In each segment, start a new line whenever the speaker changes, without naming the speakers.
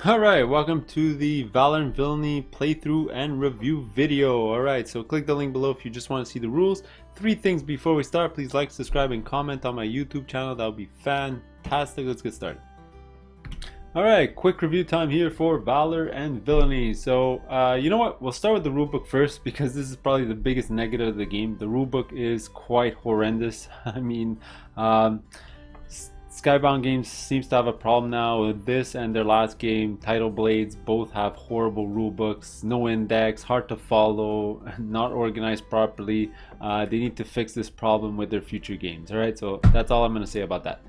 Alright, welcome to the Valor and Villainy playthrough and review video. Alright, so click the link below if you just want to see the rules. Three things before we start: please like, subscribe, and comment on my YouTube channel. That would be fantastic. Let's get started. Alright, quick review time here for Valor and Villainy. So, you know what? We'll start with the rulebook first because this is probably the biggest negative of the game. The rulebook is quite horrendous. I mean, Skybound Games seems to have a problem now with this and their last game, Title Blades. Both have horrible rulebooks, no index, hard to follow, not organized properly. They need to fix this problem with their future games. Alright, so that's all I'm going to say about that.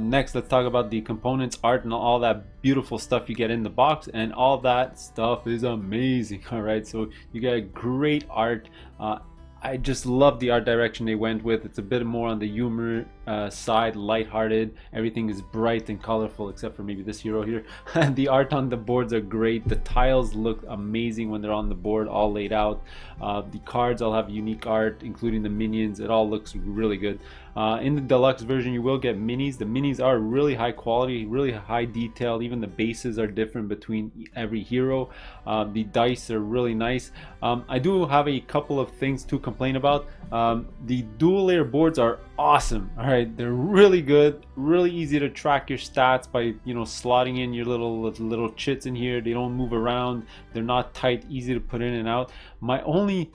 Next, let's talk about the components, art, and all that beautiful stuff you get in the box. And all that stuff is amazing. Alright, so you get great art. I just love the art direction they went with. It's a bit more on the humor side, lighthearted. Everything is bright and colorful except for maybe this hero here. And the art on the boards are great. The tiles look amazing when they're on the board, all laid out. The cards all have unique art, including the minions. It all looks really good. In the deluxe version, you will get minis. The minis are really high quality, really high detail. Even the bases are different between every hero. The dice are really nice. I do have a couple of things to complain about. The dual layer boards are awesome. All right, they're really good, really easy to track your stats by, you know, slotting in your little chits in here. They don't move around, they're not tight, easy to put in and out. My only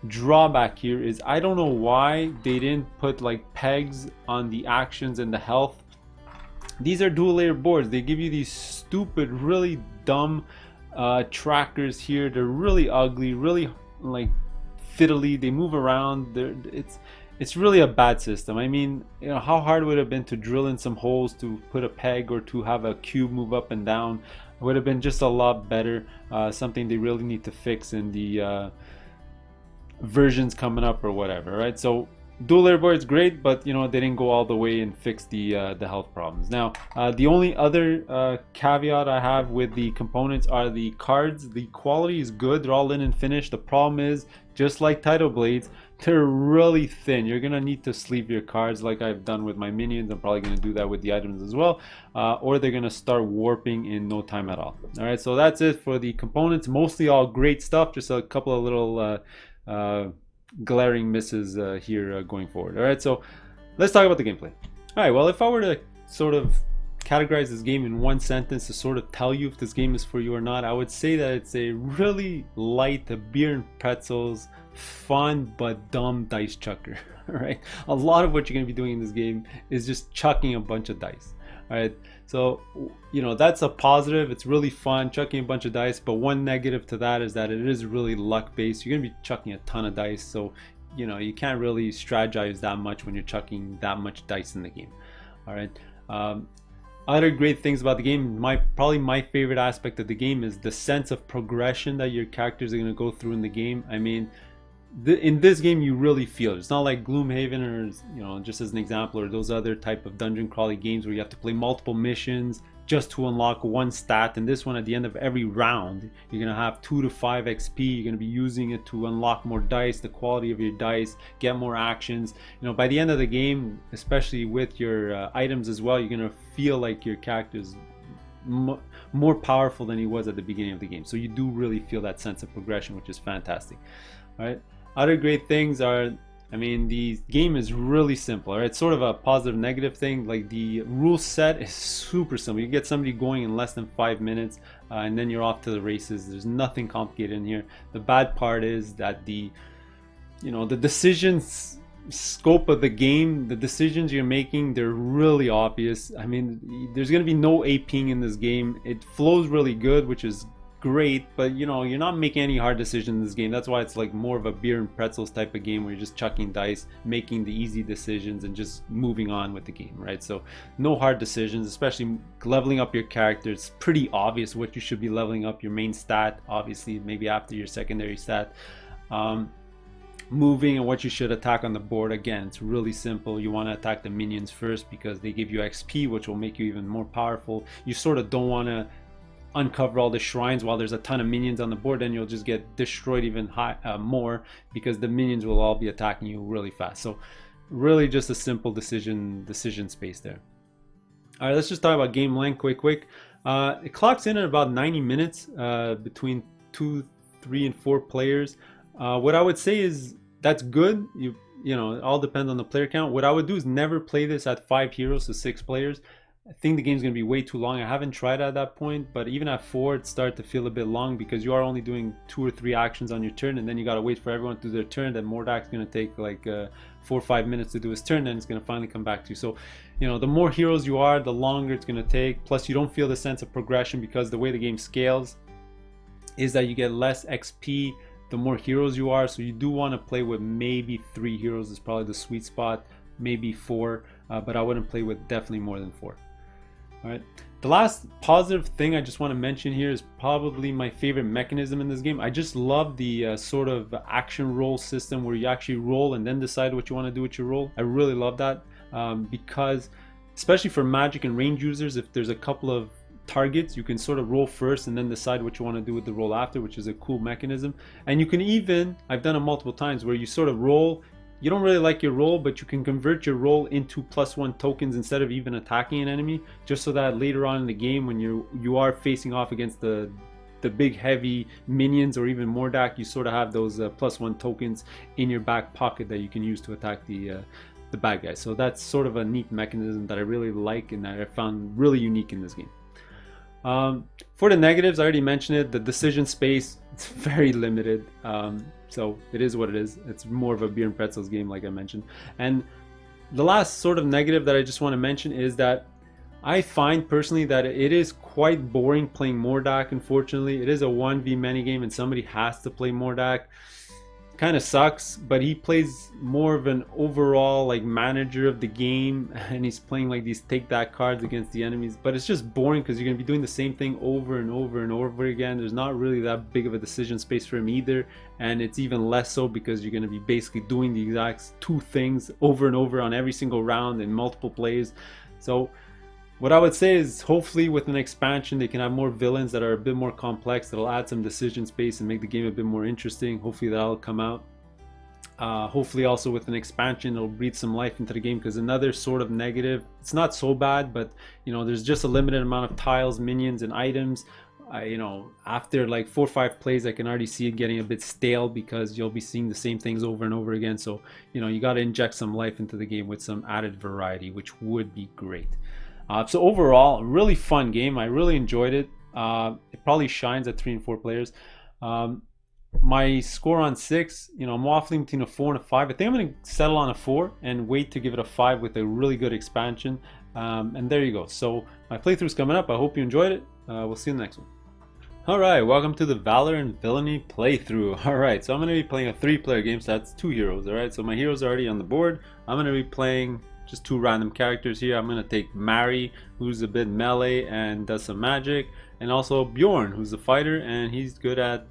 drawback here is I don't know why they didn't put like pegs on the actions and the health. These are dual layer boards. They give you these stupid, really dumb trackers here. They're really ugly, really like fiddly. They move around. It's really a bad system. I mean, you know, how hard would it have been to drill in some holes to put a peg or to have a cube move up and down? It would have been just a lot better. Something they really need to fix in the versions coming up or whatever, right? So dual layer board is great, but you know, they didn't go all the way and fix the health problems. Now, the only other caveat I have with the components are the cards. The quality is good, they're all linen finished. The problem is, just like Title Blades, they're really thin. You're gonna need to sleeve your cards like I've done with my minions. I'm probably gonna do that with the items as well, or they're gonna start warping in no time at all. All right, so that's it for the components. Mostly all great stuff, just a couple of little glaring misses here going forward. All right, so let's talk about the gameplay. All right, well, if I were to sort of categorize this game in one sentence to sort of tell you if this game is for you or not, I would say that it's a really light beer and pretzels, fun but dumb dice chucker. All right, a lot of what you're going to be doing in this game is just chucking a bunch of dice. All right, so you know, that's a positive. It's really fun chucking a bunch of dice, but one negative to that is that it is really luck based. You're gonna be chucking a ton of dice, so you know, you can't really strategize that much when you're chucking that much dice in the game. All right, other great things about the game, probably my favorite aspect of the game is the sense of progression that your characters are going to go through in the game. I mean, in this game you really feel it. It's not like Gloomhaven or, you know, just as an example, or those other type of dungeon crawly games where you have to play multiple missions just to unlock one stat. And this one, at the end of every round, you're gonna have 2 to 5 XP. You're gonna be using it to unlock more dice, the quality of your dice, get more actions. You know, by the end of the game, especially with your items as well, you're gonna feel like your character's more powerful than he was at the beginning of the game. So you do really feel that sense of progression, which is fantastic. All right, other great things are, I mean, the game is really simple. Right? It's sort of a positive negative thing. Like, the rule set is super simple. You get somebody going in less than 5 minutes, and then you're off to the races. There's nothing complicated in here. The bad part is that the decisions scope of the game, the decisions you're making, they're really obvious. I mean, there's going to be no APing in this game. It flows really good, which is great, but you know, you're not making any hard decisions in this game. That's why it's like more of a beer and pretzels type of game where you're just chucking dice, making the easy decisions, and just moving on with the game, right? So no hard decisions, especially leveling up your character. It's pretty obvious what you should be leveling up. Your main stat, obviously, maybe after your secondary stat. Moving and what you should attack on the board, again, it's really simple. You want to attack the minions first because they give you XP, which will make you even more powerful. You sort of don't want to uncover all the shrines while there's a ton of minions on the board, then you'll just get destroyed even more, because the minions will all be attacking you really fast. So really just a simple decision space there. All right, let's just talk about game length quick. It clocks in at about 90 minutes between 2, 3, and 4 players. What I would say is that's good. You know, it all depends on the player count. What I would do is never play this at 5 heroes to 6 players. I think the game's going to be way too long. I haven't tried at that point, but even at 4, it started to feel a bit long because you are only doing 2 or 3 actions on your turn, and then you got to wait for everyone to do their turn. Then Mordak's going to take like 4 or 5 minutes to do his turn, then it's going to finally come back to you. So, you know, the more heroes you are, the longer it's going to take. Plus, you don't feel the sense of progression because the way the game scales is that you get less XP the more heroes you are. So you do want to play with maybe 3 heroes is probably the sweet spot, maybe 4, but I wouldn't play with definitely more than 4. All right, the last positive thing I just want to mention here is probably my favorite mechanism in this game. I just love the sort of action roll system where you actually roll and then decide what you want to do with your roll. I really love that because especially for magic and range users, if there's a couple of targets, you can sort of roll first and then decide what you want to do with the roll after, which is a cool mechanism. And you can even, I've done it multiple times, where you sort of roll, you don't really like your roll, but you can convert your roll into +1 tokens instead of even attacking an enemy, just so that later on in the game when you are facing off against the big heavy minions or even Mordak, you sort of have those +1 tokens in your back pocket that you can use to attack the bad guys. So that's sort of a neat mechanism that I really like and that I found really unique in this game. For the negatives, I already mentioned it. The decision space, it's very limited. So it is what it is. It's more of a beer and pretzels game, like I mentioned. And the last sort of negative that I just want to mention is that I find personally that it is quite boring playing Mordak. Unfortunately, it is a 1v many game and somebody has to play Mordak. Kind of sucks, but he plays more of an overall like manager of the game, and he's playing like these take that cards against the enemies, but it's just boring because you're going to be doing the same thing over and over and over again. There's not really that big of a decision space for him either, and it's even less so because you're going to be basically doing the exact 2 things over and over on every single round in multiple plays. So what I would say is hopefully with an expansion they can have more villains that are a bit more complex, that'll add some decision space and make the game a bit more interesting. Hopefully that'll come out. Hopefully also with an expansion it'll breathe some life into the game, because another sort of negative, it's not so bad, but you know, there's just a limited amount of tiles, minions, and items. You know, after like 4 or 5 plays I can already see it getting a bit stale because you'll be seeing the same things over and over again. So you know, you got to inject some life into the game with some added variety, which would be great. So overall, a really fun game. I really enjoyed it. It probably shines at 3 and 4 players. My score on 6, you know, I'm waffling between a 4 and a 5. I think I'm going to settle on a 4 and wait to give it a 5 with a really good expansion. And there you go. So my playthrough's coming up. I hope you enjoyed it. We'll see you in the next one. Alright, welcome to the Valor and Villainy playthrough. Alright, so I'm going to be playing a 3-player game, so that's 2 heroes. Alright, so my heroes are already on the board. I'm going to be playing just 2 random characters here. I'm going to take Mary, who's a bit melee and does some magic, and also Bjorn, who's a fighter and he's good at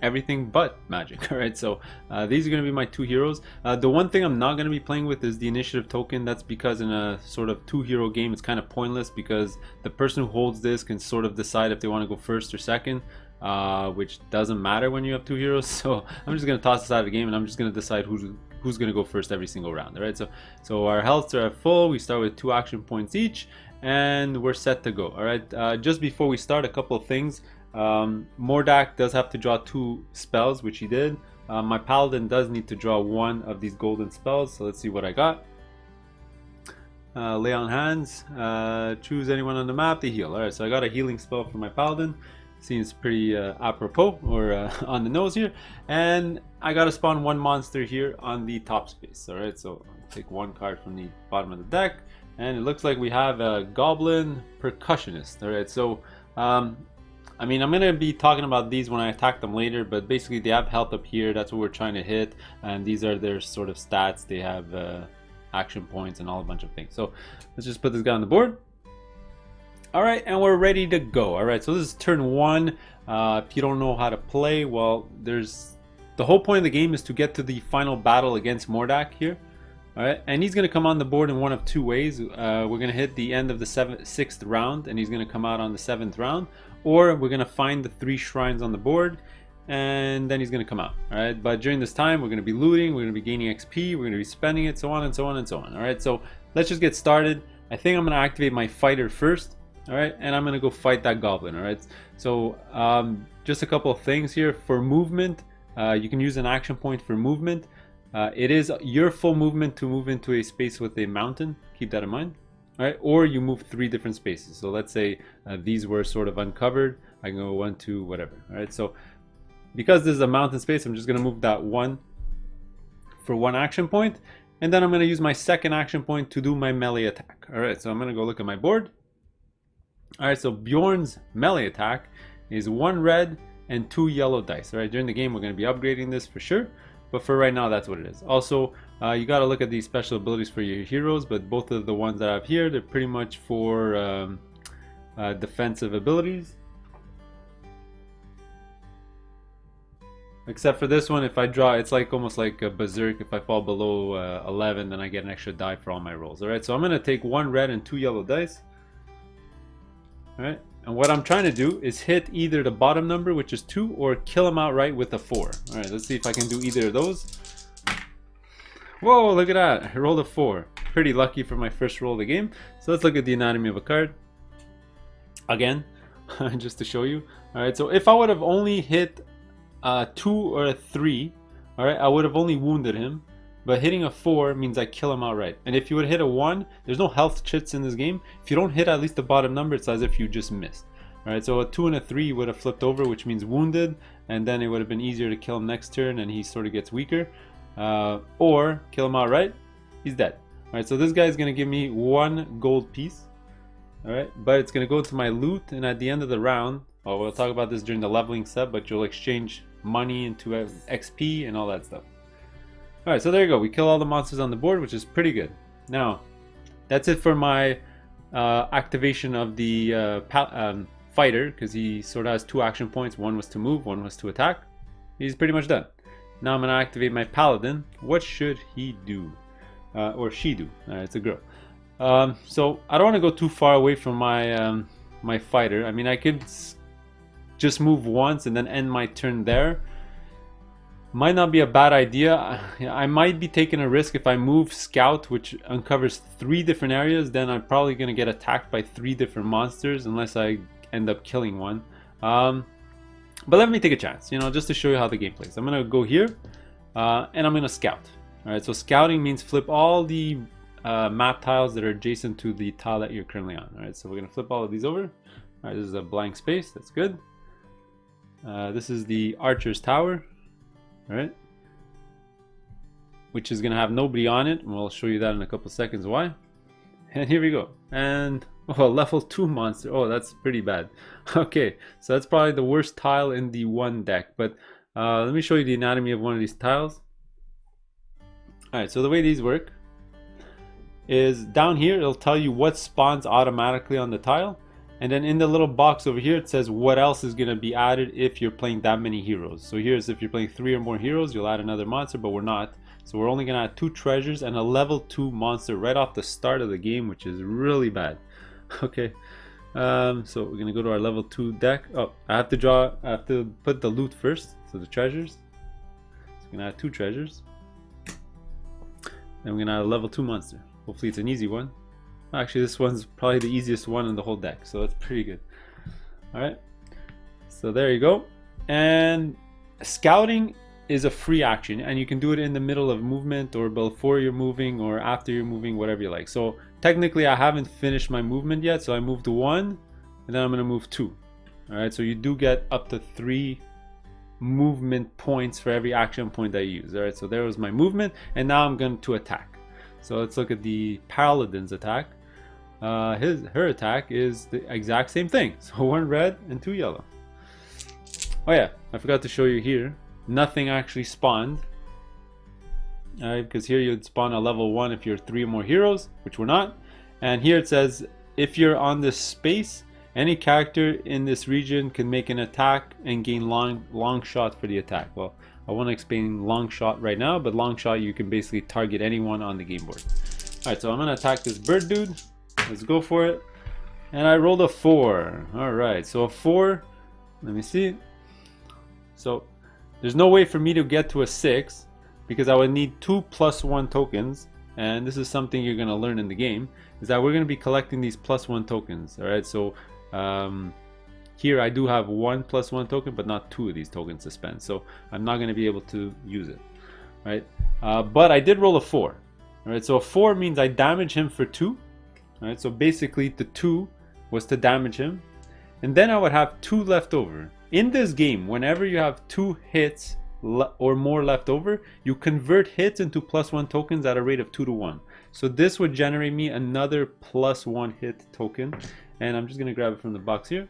everything but magic. Alright, so these are going to be my 2 heroes. The one thing I'm not going to be playing with is the initiative token. That's because in a sort of 2-hero game it's kind of pointless, because the person who holds this can sort of decide if they want to go first or second, which doesn't matter when you have 2 heroes. So I'm just going to toss this out of the game and I'm just going to decide who's going to go first every single round. Alright, so our healths are at full. We start with 2 action points each and we're set to go. Alright, just before we start, a couple of things. Mordak does have to draw 2 spells, which he did. My paladin does need to draw 1 of these golden spells, so let's see what I got. Lay on hands, choose anyone on the map to heal. Alright, so I got a healing spell for my paladin. Seems pretty apropos, or on the nose here. And I gotta spawn 1 monster here on the top space. Alright, so I'll take 1 card from the bottom of the deck, and it looks like we have a goblin percussionist. Alright, so I mean, I'm going to be talking about these when I attack them later, but basically they have health up here. That's what we're trying to hit, and these are their sort of stats. They have action points and all a bunch of things. So let's just put this guy on the board. Alright, and we're ready to go. Alright, so this is turn 1. If you don't know how to play, well, the whole point of the game is to get to the final battle against Mordak here. Alright, and he's going to come on the board in one of 2 ways. We're going to hit the end of the 6th round, and he's going to come out on the 7th round. Or we're going to find the 3 shrines on the board, and then he's going to come out. Alright, but during this time, we're going to be looting, we're going to be gaining XP, we're going to be spending it, so on and so on and so on. Alright, so let's just get started. I think I'm going to activate my fighter first. All right, and I'm gonna go fight that goblin. All right, so just a couple of things here for movement. You can use an action point for movement. It is your full movement to move into a space with a mountain. Keep that in mind. All right, or you move 3 different spaces. So let's say these were sort of uncovered. I can go 1, 2, whatever. All right, so because this is a mountain space, I'm just gonna move that 1 for 1 action point, and then I'm gonna use my second action point to do my melee attack. All right, so I'm gonna go look at my board. Alright, so Bjorn's melee attack is 1 red and 2 yellow dice. Alright, during the game we're going to be upgrading this for sure, but for right now that's what it is. Also, you got to look at these special abilities for your heroes, but both of the ones that I have here, they're pretty much for defensive abilities. Except for this one, if I draw, it's like almost like a berserk. If I fall below 11, then I get an extra die for all my rolls. Alright, so I'm going to take 1 red and 2 yellow dice. Alright, and what I'm trying to do is hit either the bottom number, which is 2, or kill him outright with a 4. Alright, let's see if I can do either of those. Whoa, look at that. I rolled a 4. Pretty lucky for my first roll of the game. So let's look at the anatomy of a card. Again, just to show you. Alright, so if I would have only hit 2 or a 3, alright, I would have only wounded him. But hitting a 4 means I kill him outright. And if you would hit a 1, there's no health chits in this game. If you don't hit at least the bottom number, it's as if you just missed. Alright, so a 2 and a 3 would have flipped over, which means wounded. And then it would have been easier to kill him next turn and he sort of gets weaker. Or kill him outright, he's dead. Alright, so this guy is going to give me 1 gold piece. Alright, but it's going to go to my loot. And at the end of the round, well, we'll talk about this during the leveling set, but you'll exchange money into XP and all that stuff. Alright, so there you go. We kill all the monsters on the board, which is pretty good. Now, that's it for my activation of the fighter, because he sort of has 2 action points. One was to move, one was to attack. He's pretty much done. Now I'm going to activate my paladin. What should he do? Or she do? It's a girl. So I don't want to go too far away from my my fighter. I mean, I could just move once and then end my turn there. Might not be a bad idea. I might be taking a risk if I move Scout, which uncovers 3 different areas. Then I'm probably going to get attacked by 3 different monsters unless I end up killing one. But let me take a chance, you know, just to show you how the game plays. I'm going to go here and I'm going to scout. Alright, so scouting means flip all the map tiles that are adjacent to the tile that you're currently on. Alright, so we're going to flip all of these over. Alright, this is a blank space. That's good. This is the Archer's Tower. Alright, which is going to have nobody on it, and we'll show you that in a couple seconds why. And here we go. And oh, level 2 monster. Oh, that's pretty bad. Okay, so that's probably the worst tile in the 1 deck, but let me show you the anatomy of one of these tiles. Alright, so the way these work is down here it'll tell you what spawns automatically on the tile. And then in the little box over here, it says what else is going to be added if you're playing that many heroes. So here's if you're playing 3 or more heroes, you'll add another monster, but we're not. So we're only going to add 2 treasures and a level 2 monster right off the start of the game, which is really bad. Okay, so we're going to go to our level 2 deck. Oh, I have to put the loot first, so the treasures. So we're going to add 2 treasures. Then we're going to add a level 2 monster. Hopefully it's an easy one. Actually, this one's probably the easiest one in the whole deck, so that's pretty good. Alright, so there you go. And scouting is a free action, and you can do it in the middle of movement or before you're moving or after you're moving, whatever you like. So technically I haven't finished my movement yet, so I moved 1 and then I'm going to move 2. Alright, so you do get up to 3 movement points for every action point that you use. Alright, so there was my movement, and now I'm going to attack. So let's look at the Paladin's attack. Her attack is the exact same thing. So 1 red and 2 yellow. Oh yeah, I forgot to show you here. Nothing actually spawned. Alright, because here you'd spawn a level 1 if you're 3 or more heroes, which we're not. And here it says if you're on this space, any character in this region can make an attack and gain long shot for the attack. Well, I want to explain long shot right now, but long shot you can basically target anyone on the game board. Alright, so I'm going to attack this bird dude. Let's go for it. And I rolled a 4. Alright, so a 4. Let me see. So there's no way for me to get to a 6 because I would need 2 +1 tokens. and this is something you're going to learn in the game, is that we're going to be collecting these +1 tokens. All right, so here I do have one +1 token, but not 2 of these tokens to spend, so I'm not going to be able to use it. All right, but I did roll a 4. All right, so a 4 means I damage him for 2. All right, so basically the 2 was to damage him, and then I would have 2 left over. In this game, whenever you have 2 hits or more left over, you convert hits into +1 tokens at a rate of 2 to 1. So this would generate me another +1 hit token, and I'm just going to grab it from the box here.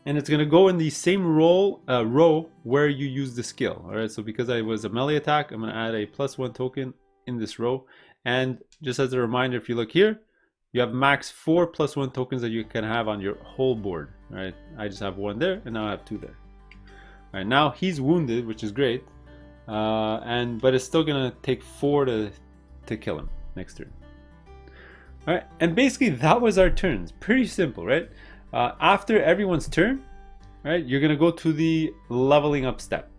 And it's going to go in the same row where you use the skill. All right, so because I was a melee attack, I'm going to add a +1 token in this row. And just as a reminder, if you look here, you have max 4 +1 tokens that you can have on your whole board. All right, I just have 1 there, and now I have 2 there. All right, now he's wounded, which is great, but it's still going to take 4 to kill him next turn. All right, and basically that was our turns. Pretty simple, right? After everyone's turn, right, you're gonna go to the leveling up step.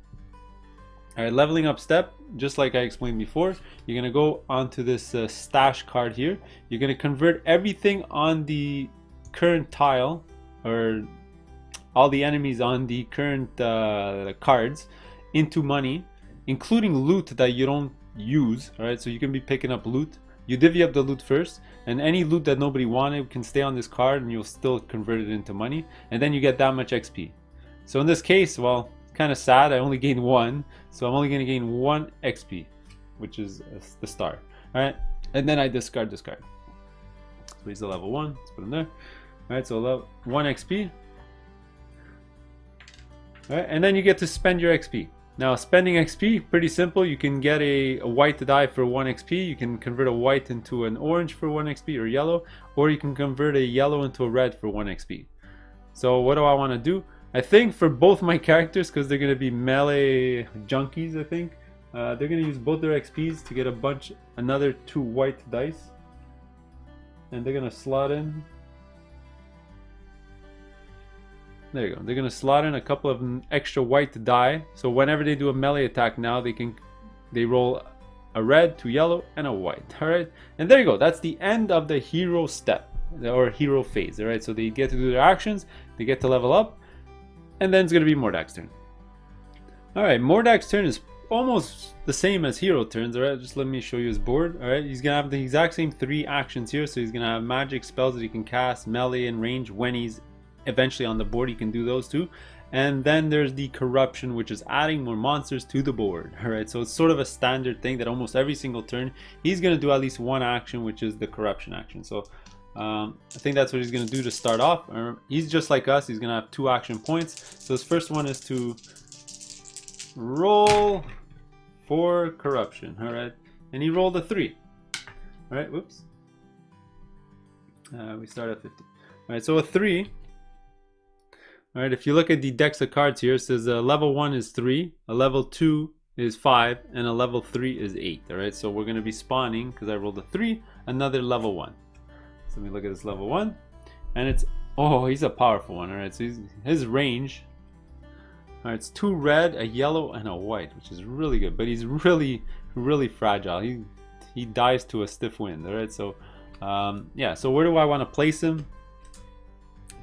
All right, leveling up step, just like I explained before, you're gonna go onto this stash card here. You're gonna convert everything on the current tile, or all the enemies on the current cards, into money, including loot that you don't use. All right, so you can be picking up loot. You divvy up the loot first, and any loot that nobody wanted can stay on this card, and you'll still convert it into money, and then you get that much XP. So in this case, well, it's kind of sad, I only gained 1, so I'm only going to gain 1 XP, which is the star. Alright, and then I discard this card. So he's a level 1, let's put him there. Alright, so level 1 XP. Alright, and then you get to spend your XP. Now, spending XP, pretty simple. You can get a white die for 1 XP. You can convert a white into an orange for 1 XP, or yellow, or you can convert a yellow into a red for 1 XP. So what do I want to do? I think for both my characters, because they're going to be melee junkies, I think, they're going to use both their XPs to get another 2 white dice. And they're going to slot in. There you go. They're going to slot in a couple of extra white die. So whenever they do a melee attack now, they roll a red, 2 yellow, and a white. Alright? And there you go. That's the end of the hero step, or hero phase. Alright? So they get to do their actions, they get to level up, and then it's going to be Mordak's turn. Alright, Mordak's turn is almost the same as hero turns. Alright, just let me show you his board. Alright, he's going to have the exact same 3 actions here. So he's going to have magic spells that he can cast, melee, and range when he's eventually on the board. He can do those too. And then there's the corruption, which is adding more monsters to the board. All right, so it's sort of a standard thing that almost every single turn he's going to do at least 1 action, which is the corruption action. So I think that's what he's going to do to start off. He's just like us. He's going to have 2 action points. So his first one is to roll for corruption. All right, and he rolled a 3. All right, whoops, we start at 50. All right, so a 3. All right, if you look at the decks of cards here, it says level 1 is 3, a level 2 is 5, and a level 3 is 8. All right, so we're going to be spawning, because I rolled a 3, another level 1. So let me look at this level 1, and it's, oh, he's a powerful one. All right, so his range, all right, it's 2 red, a yellow, and a white, which is really good, but he's really, really fragile. He dies to a stiff wind. All right, so yeah, so where do I want to place him?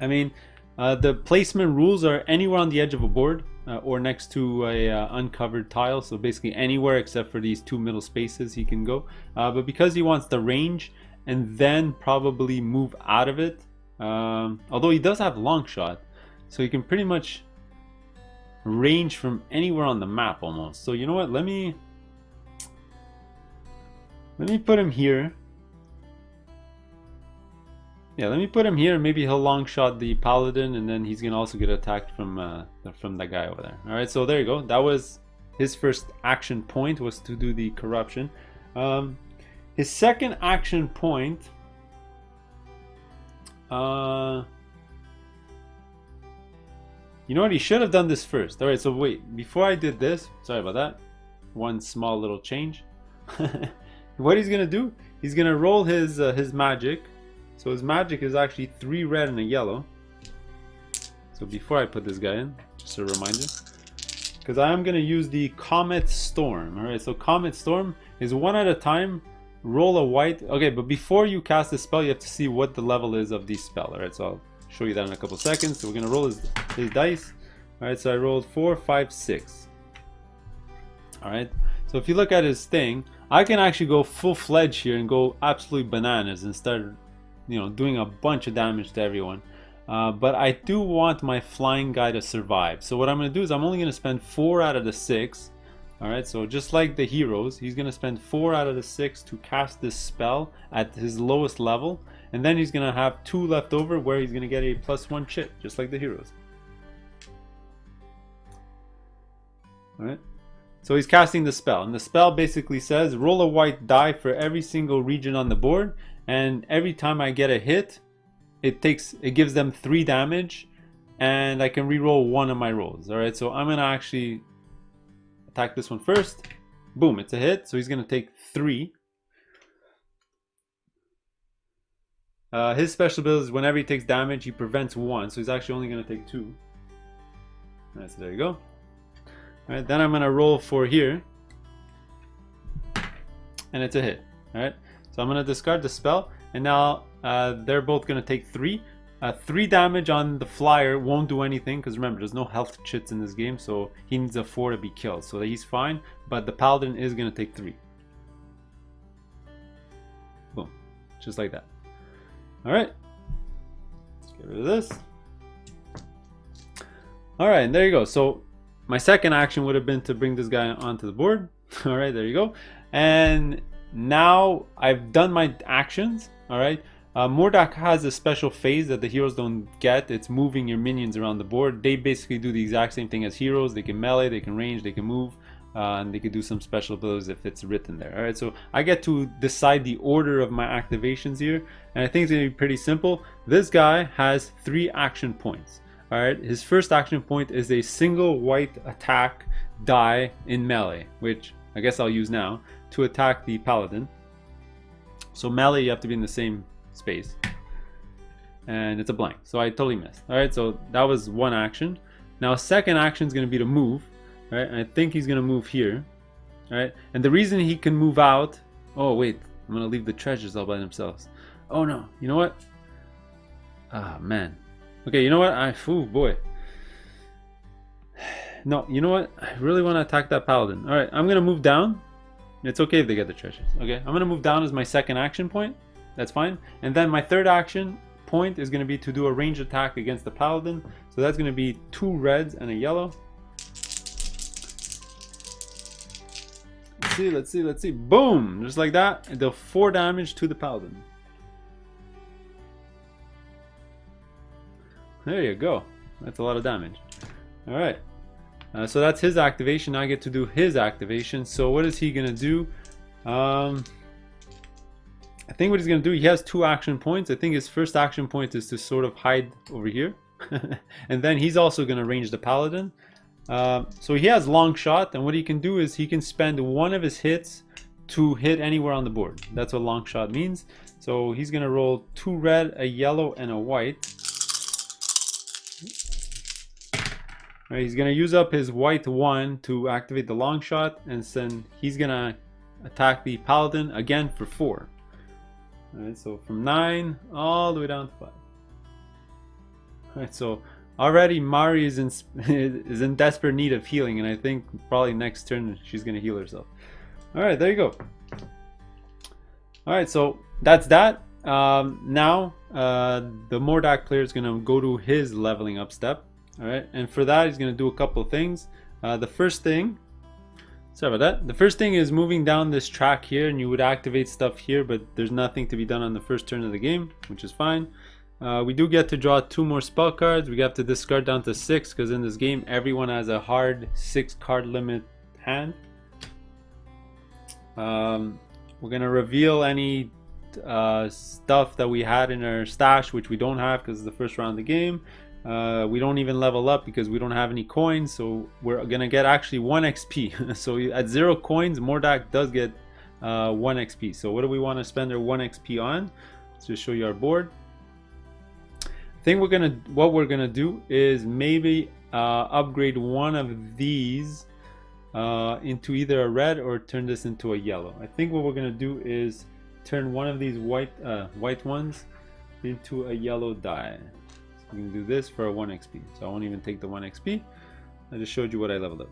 I mean, the placement rules are anywhere on the edge of a board, or next to a uncovered tile. So basically anywhere except for these 2 middle spaces he can go. But because he wants the range and then probably move out of it, although he does have long shot, so he can pretty much range from anywhere on the map almost. So you know what? Let me put him here. Yeah, let me put him here. Maybe he'll long shot the paladin, and then he's gonna also get attacked from that guy over there. All right, so there you go. That was his first action point, was to do the corruption. His second action point, you know what? He should have done this first. All right, so wait, before I did this, sorry about that. One small little change. What he's gonna do? He's gonna roll his magic. So his magic is actually 3 red and a yellow. So before I put this guy in, just a reminder, because I am going to use the Comet Storm. Alright, so Comet Storm is one at a time. Roll a white. Okay, but before you cast the spell, you have to see what the level is of the spell. All right, so I'll show you that in a couple seconds. So we're gonna roll his dice. All right, so I rolled 4, 5, 6. All right, so if you look at his thing, I can actually go full-fledged here and go absolutely bananas and start, you know, doing a bunch of damage to everyone. But I do want my flying guy to survive. So what I'm gonna do is I'm only gonna spend 4 out of the 6. Alright, so just like the heroes, he's going to spend 4 out of the 6 to cast this spell at his lowest level. And then he's going to have 2 left over where he's going to get a +1 chip, just like the heroes. Alright, so he's casting the spell. And the spell basically says, roll a white die for every single region on the board. And every time I get a hit, it gives them 3 damage. And I can re-roll 1 of my rolls. Alright, so I'm going to actually attack this one first. Boom, it's a hit, so he's going to take 3. His special ability is whenever he takes damage, he prevents 1, so he's actually only going to take 2. Alright, so there you go. Alright, then I'm going to roll for here. And it's a hit. Alright, so I'm going to discard the spell, and now they're both going to take 3. 3 damage on the flyer won't do anything because remember there's no health chits in this game, so he needs a 4 to be killed, so he's fine, but the paladin is going to take 3. Boom, just like that. Alright, let's get rid of this. Alright, and there you go. So my second action would have been to bring this guy onto the board. Alright, there you go. And now I've done my actions. Alright, Mordak has a special phase that the heroes don't get. It's moving your minions around the board. They basically do the exact same thing as heroes. They can melee, they can range, they can move, and they can do some special abilities if it's written there. Alright, so I get to decide the order of my activations here, and I think it's going to be pretty simple. This guy has 3 action points. Alright, his first action point is a single white attack die in melee, which I guess I'll use now to attack the paladin. So melee, you have to be in the same space, and it's a blank, so I totally missed. All right, so that was one action. Now second action is going to be to move. All right, and I think he's going to move here. All right, and the reason he can move out, oh wait, I'm going to leave the treasures all by themselves. Oh no, you know what, ah man, okay, you know what, oh boy, no, you know what, I really want to attack that paladin. All right, I'm going to move down. It's okay if they get the treasures. Okay, I'm going to move down as my second action point. That's fine. And then my third action point is going to be to do a ranged attack against the paladin. So that's going to be 2 reds and a yellow. Let's see. Boom! Just like that. And deal 4 damage to the paladin. There you go. That's a lot of damage. Alright. So that's his activation. Now I get to do his activation. So what is he going to do? I think what he's going to do, he has 2 action points. I think his first action point is to sort of hide over here. And then he's also going to range the paladin. So he has long shot, and what he can do is he can spend 1 of his hits to hit anywhere on the board. That's what long shot means. So he's going to roll 2 red, a yellow, and a white. All right, he's going to use up his white 1 to activate the long shot, and then he's going to attack the paladin again for 4. Alright, so from 9 all the way down to 5. Alright, so already Mari is in desperate need of healing, and I think probably next turn she's going to heal herself. Alright, there you go. Alright, so that's that. Now, the Mordak player is going to go to his leveling up step. Alright, and for that he's going to do a couple of things. The first thing is moving down this track here, and you would activate stuff here, but there's nothing to be done on the first turn of the game, which is fine. We do get to draw 2 more spell cards. We have to discard down to 6 because in this game everyone has a hard 6 card limit hand. We're gonna reveal any stuff that we had in our stash, which we don't have because it's the first round of the game. We don't even level up because we don't have any coins, so we're gonna get actually 1 XP. So at 0 coins, Mordak does get 1 XP. So what do we want to spend our 1 XP on? Let's just show you our board. I think what we're gonna do is maybe upgrade one of these into either a red or turn this into a yellow. I think what we're gonna do is turn one of these white ones into a yellow dye. So we can do this for a 1 XP. So I won't even take the 1 XP. I just showed you what I leveled up.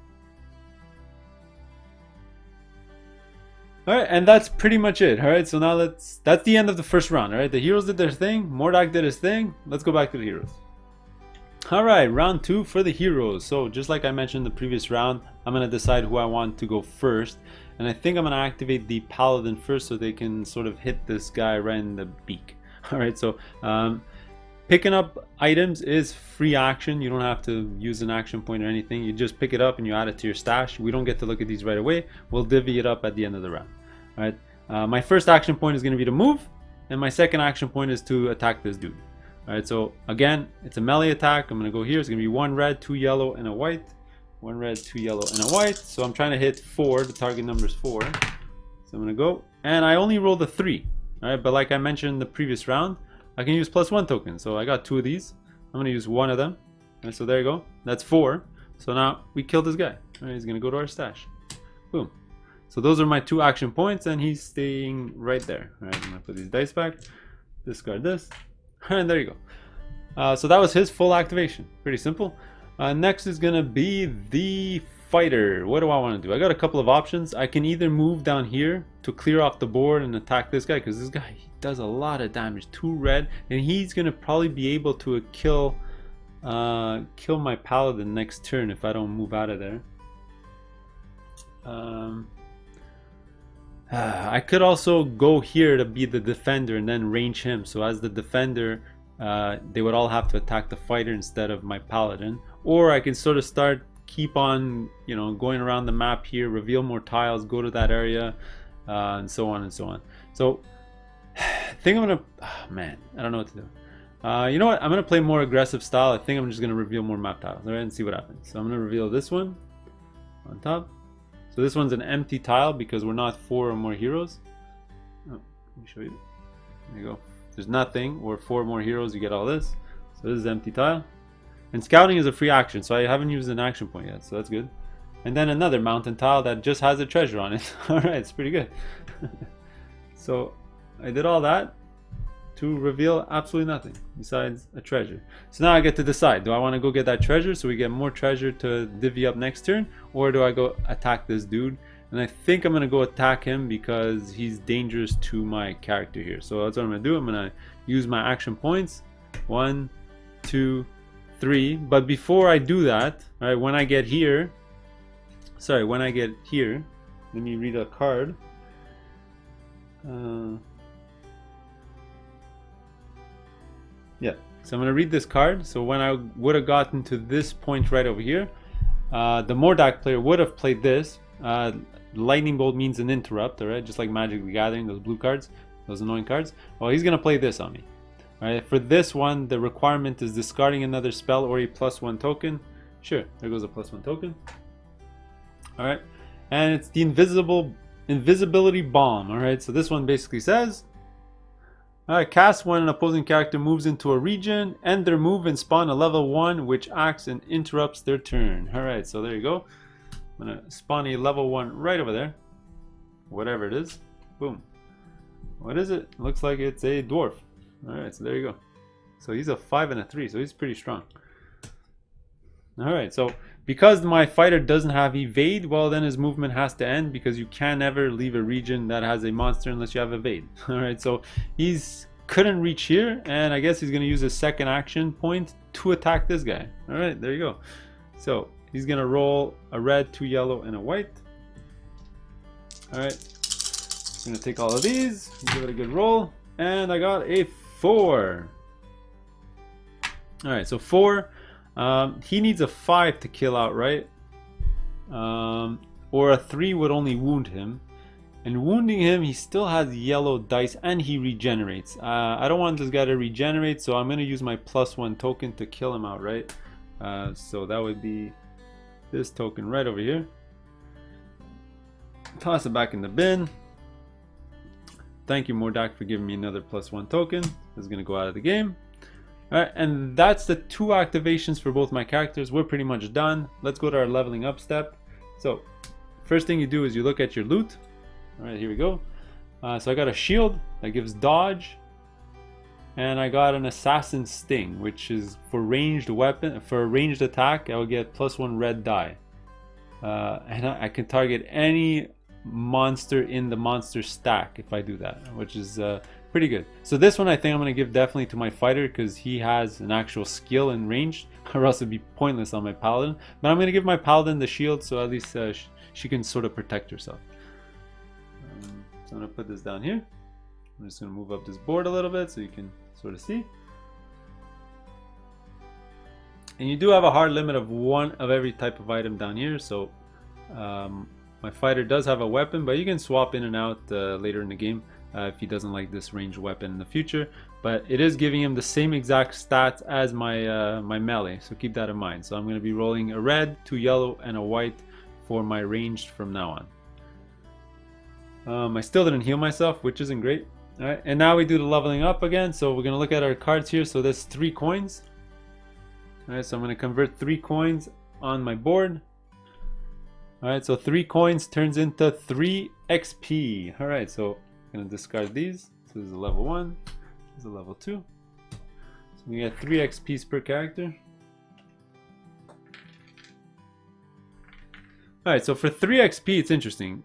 Alright, and that's pretty much it. Alright, so now that's the end of the first round. Alright, the heroes did their thing, Mordak did his thing. Let's go back to the heroes. Alright, round 2 for the heroes. So just like I mentioned in the previous round, I'm going to decide who I want to go first. And I think I'm going to activate the paladin first so they can sort of hit this guy right in the beak. Alright, so picking up items is free action. You don't have to use an action point or anything. You just pick it up and you add it to your stash. We don't get to look at these right away. We'll divvy it up at the end of the round. Alright, my first action point is going to be to move. And my second action point is to attack this dude. Alright, so again, it's a melee attack. I'm going to go here. It's going to be 1 red, 2 yellow, and a white. 1 red, 2 yellow, and a white. So I'm trying to hit 4. The target number is 4. So I'm going to go. And I only rolled a 3. Alright, but like I mentioned in the previous round, I can use +1 tokens. So I got 2 of these. I'm going to use 1 of them. Alright, so there you go. That's 4. So now we killed this guy. Alright, he's going to go to our stash. Boom. So those are my 2 action points, and he's staying right there. Alright, I'm going to put these dice back. Discard this. And there you go. So that was his full activation. Pretty simple. Next is going to be the fighter. What do I want to do? I got a couple of options. I can either move down here to clear off the board and attack this guy, because this guy, he does a lot of damage. 2 red, and he's going to probably be able to kill my paladin next turn if I don't move out of there. I could also go here to be the defender and then range him. So as the defender, they would all have to attack the fighter instead of my paladin. Or I can sort of keep on, you know, going around the map here, reveal more tiles, go to that area, and so on and so on. So I think I'm gonna, man, I don't know what to do. You know what? I'm gonna play more aggressive style. I think I'm just gonna reveal more map tiles, all right, and see what happens. So I'm gonna reveal this one on top. So this one's an empty tile because we're not 4 or more heroes. Oh, let me show you. There you go. There's nothing, or 4 more heroes, you get all this. So this is empty tile. And scouting is a free action, so I haven't used an action point yet, so that's good. And then another mountain tile that just has a treasure on it. Alright, it's pretty good. So I did all that to reveal absolutely nothing besides a treasure. So now I get to decide, do I want to go get that treasure so we get more treasure to divvy up next turn, or do I go attack this dude? And I think I'm going to go attack him because he's dangerous to my character here. So that's what I'm going to do. I'm going to use my action points. 1, 2, 3. But before I do that, all right, when I get here, let me read a card. Yeah, so I'm going to read this card. So when I would have gotten to this point right over here, the Mordak player would have played this. Lightning Bolt means an interrupt, alright? Just like Magic the Gathering, those blue cards, those annoying cards. Well, he's going to play this on me. Alright, for this one, the requirement is discarding another spell or a +1 token. Sure, there goes a +1 token. Alright, and it's the invisibility bomb, alright? So this one basically says, alright, cast when an opposing character moves into a region, end their move and spawn a level 1 which acts and interrupts their turn. Alright, so there you go. I'm gonna spawn a level 1 right over there. Whatever it is. Boom. What is it? Looks like it's a dwarf. Alright, so there you go. So he's a 5 and a 3, so he's pretty strong. Alright, so because my fighter doesn't have evade, well then his movement has to end, because you can never leave a region that has a monster unless you have evade. Alright, so he's couldn't reach here, and I guess he's going to use his second action point to attack this guy. Alright, there you go. So he's going to roll a red, 2 yellow, and a white. Alright, I'm going to take all of these, give it a good roll, and I got a 4. Alright, so 4. He needs a 5 to kill outright, or a 3 would only wound him, and wounding him he still has yellow dice and he regenerates. I don't want this guy to regenerate, so I'm going to use my +1 token to kill him outright. So that would be this token right over here. Toss it back in the bin. Thank you, Mordak, for giving me another +1 token. This is going to go out of the game. Alright, and that's the 2 activations for both my characters. We're pretty much done. Let's go to our leveling up step. So first thing you do is you look at your loot. All right, here we go. So I got a shield that gives dodge, and I got an assassin sting, which is for ranged weapon, for a ranged attack. I will get +1 red die, and I can target any monster in the monster stack if I do that, which is pretty good. So this one I think I'm going to give definitely to my fighter because he has an actual skill in range, or else it'd be pointless on my paladin. But I'm going to give my paladin the shield, so at least she can sort of protect herself. So I'm going to put this down here. I'm just going to move up this board a little bit so you can sort of see. And you do have a hard limit of 1 of every type of item down here. So my fighter does have a weapon, but you can swap in and out later in the game if he doesn't like this ranged weapon in the future. But it is giving him the same exact stats as my my melee, so keep that in mind. So I'm going to be rolling a red, 2 yellow, and a white for my ranged from now on. I still didn't heal myself, which isn't great. All right, and now we do the leveling up again. So we're going to look at our cards here. So there's 3 coins. All right, so I'm going to convert 3 coins on my board. All right, so 3 coins turns into 3 XP. All right, so I'm going to discard these. So this is a level 1, this is a level 2. So we get 3 XPs per character. All right, so for 3 XP, it's interesting.